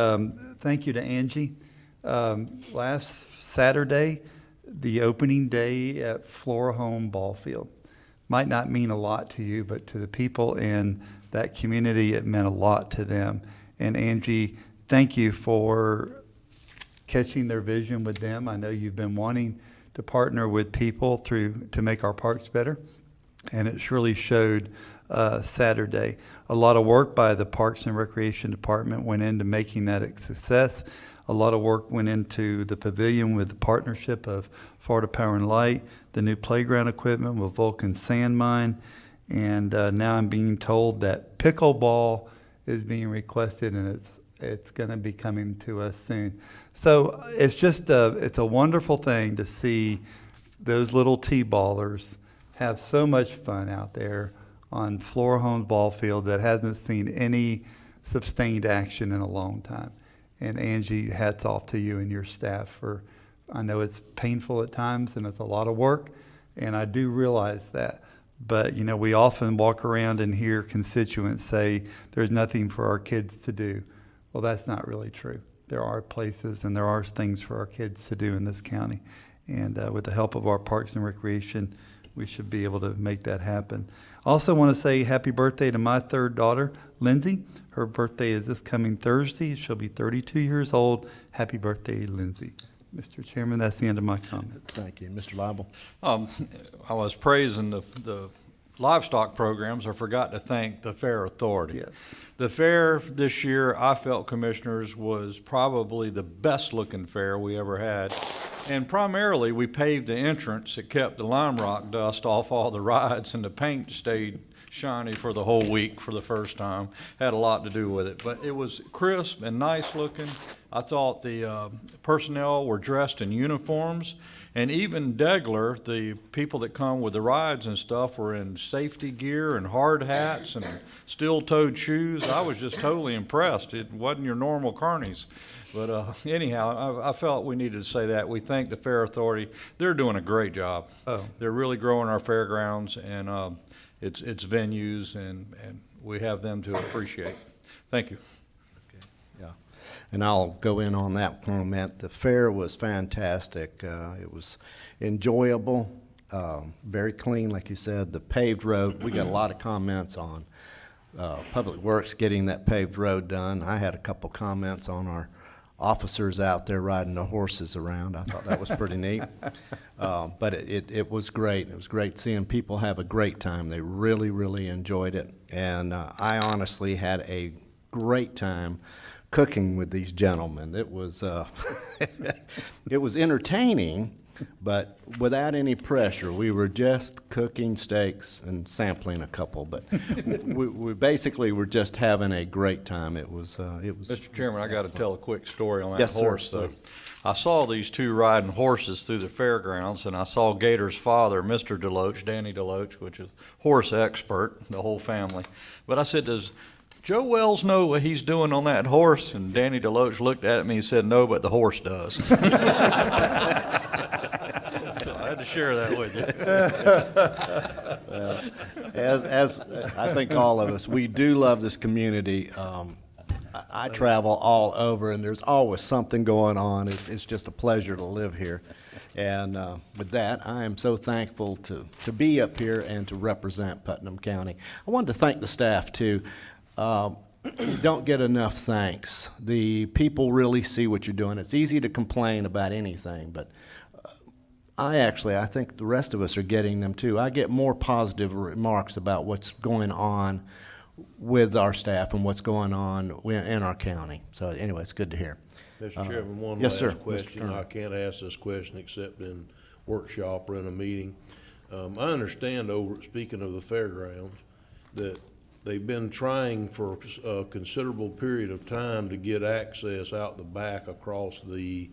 S4: thank you to Angie. Last Saturday, the opening day at Flora Home Ball Field. Might not mean a lot to you, but to the people in that community, it meant a lot to them. And Angie, thank you for catching their vision with them. I know you've been wanting to partner with people to make our parks better, and it surely showed Saturday. A lot of work by the Parks and Recreation Department went into making that a success. A lot of work went into the pavilion with the partnership of Florida Power and Light, the new playground equipment with Vulcan Sand Mine, and now I'm being told that pickleball is being requested, and it's going to be coming to us soon. So it's just it's a wonderful thing to see those little T-ballers have so much fun out there on Flora Homes Ball Field that hasn't seen any sustained action in a long time. And Angie, hats off to you and your staff for, I know it's painful at times and it's a lot of work, and I do realize that. But, you know, we often walk around and hear constituents say there's nothing for our kids to do. Well, that's not really true. There are places and there are things for our kids to do in this county. And with the help of our Parks and Recreation, we should be able to make that happen. Also want to say happy birthday to my third daughter, Lindsay. Her birthday is this coming Thursday. She'll be 32 years old. Happy birthday, Lindsay. Mr. Chairman, that's the end of my comments.
S1: Thank you. Mr. Lible?
S16: I was praising the livestock programs. I forgot to thank the Fair Authority.
S4: Yes.
S16: The fair this year, I felt, Commissioners, was probably the best looking fair we ever had. And primarily, we paved the entrance. It kept the lime rock dust off all the rides, and the paint stayed shiny for the whole week for the first time. Had a lot to do with it. But it was crisp and nice looking. I thought the personnel were dressed in uniforms. And even Degler, the people that come with the rides and stuff, were in safety gear and hard hats and steel-toed shoes. I was just totally impressed. It wasn't your normal carnies. But anyhow, I felt we needed to say that. We thank the Fair Authority. They're doing a great job. They're really growing our fairgrounds and its venues, and we have them to appreciate. Thank you.
S1: Yeah, and I'll go in on that comment. The fair was fantastic. It was enjoyable, very clean, like you said. The paved road, we got a lot of comments on Public Works getting that paved road done. I had a couple comments on our officers out there riding the horses around. I thought that was pretty neat. But it was great. It was great seeing people have a great time. They really, really enjoyed it. And I honestly had a great time cooking with these gentlemen. It was it was entertaining, but without any pressure. We were just cooking steaks and sampling a couple, but we basically were just having a great time. It was
S16: Mr. Chairman, I got to tell a quick story on that
S1: Yes, sir.
S16: horse. Though. I saw these two riding horses through the fairgrounds, and I saw Gator's father, Mr. Deloach, Danny Deloach, which is horse expert, the whole family. But I said, does Joe Wells know what he's doing on that horse? And Danny Deloach looked at me and said, no, but the horse does. So I had to share that with you.
S1: As I think all of us, we do love this community. I travel all over, and there's always something going on. It's just a pleasure to live here. And with that, I am so thankful to be up here and to represent Putnam County. I wanted to thank the staff, too. You don't get enough thanks. The people really see what you're doing. It's easy to complain about anything, but I think the rest of us are getting them, too. I get more positive remarks about what's going on with our staff and what's going on in our county. So anyway, it's good to hear.
S6: Mr. Chairman, one
S1: yes,
S6: last
S1: sir, Mr.
S6: question.
S1: Turner.
S6: I can't ask this question except in workshop or in a meeting. I understand speaking of the fairgrounds, that they've been trying for a considerable period of time to get access out the back across the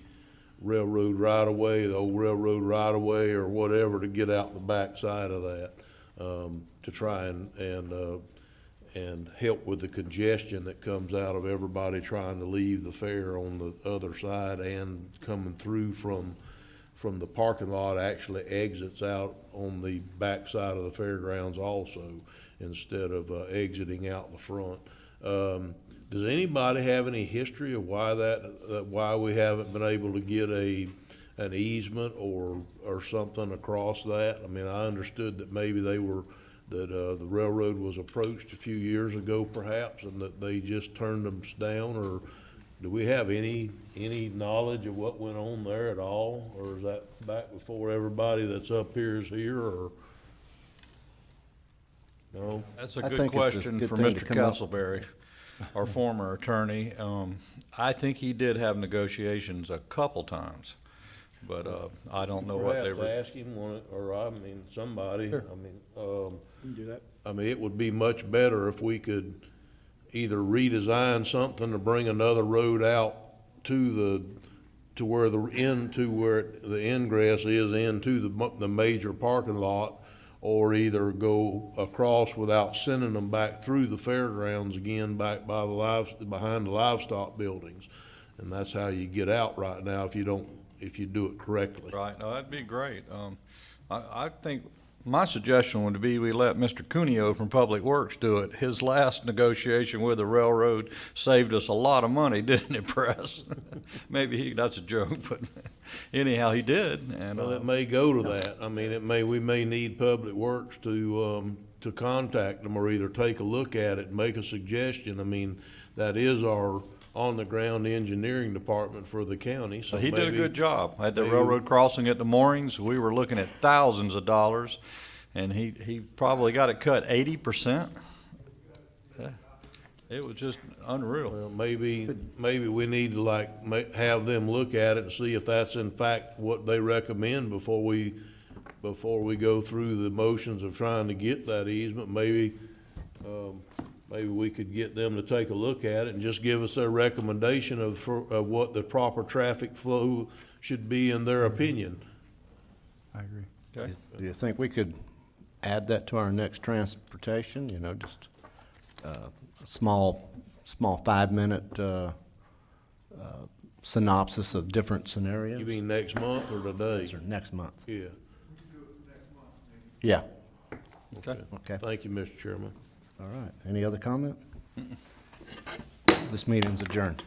S6: railroad right-of-way, the old railroad right-of-way or whatever, to get out the back side of that, to try and help with the congestion that comes out of everybody trying to leave the fair on the other side and coming through from the parking lot actually exits out on the back side of the fairgrounds also, instead of exiting out the front. Does anybody have any history of why we haven't been able to get an easement or something across that? I mean, I understood that maybe the railroad was approached a few years ago perhaps, and that they just turned them down, or do we have any knowledge of what went on there at all? Or is that back before everybody that's up here is here, or? No?
S16: That's a
S1: I
S16: good
S1: think it's a
S16: question
S1: good
S16: for
S1: thing to
S16: Mr.
S1: come up-
S16: Castleberry, our former attorney. I think he did have negotiations a couple times, but I don't know what they were.
S6: Perhaps ask him, or I mean, somebody.
S18: Sure.
S6: I mean,
S18: You can do that.
S6: I mean, it would be much better if we could either redesign something to bring another road out to where the ingress is into the major parking lot, or either go across without sending them back through the fairgrounds again, back by behind the livestock buildings. And that's how you get out right now if you do it correctly.
S16: Right, no, that'd be great. I think my suggestion would be we let Mr. Cuneo from Public Works do it. His last negotiation with the railroad saved us a lot of money, didn't it, Press? Maybe that's a joke, but anyhow, he did. And
S6: Well, it may go to that. I mean, we may need Public Works to contact them, or either take a look at it and make a suggestion. I mean, that is our on-the-ground engineering department for the county, so
S16: he did a
S6: maybe-
S16: good job. At the
S6: maybe-
S16: railroad crossing at the moorings, we were looking at thousands of dollars, and he probably got it cut 80%. Yeah. It was just unreal.
S6: Well, maybe we need to have them look at it and see if that's in fact what they recommend before we go through the motions of trying to get that easement. Maybe we could get them to take a look at it and just give us their recommendation of what the proper traffic flow should be in their opinion.
S16: I agree. Okay.
S1: Do you think we could add that to our next transportation, just a small 5-minute synopsis of different scenarios?
S6: You mean next month or today?
S1: Yes, sir, next month.
S6: Yeah.
S1: Yeah.
S16: Okay.
S1: Okay.
S6: Thank you, Mr. Chairman.
S1: All right. Any other comment? This meeting's adjourned.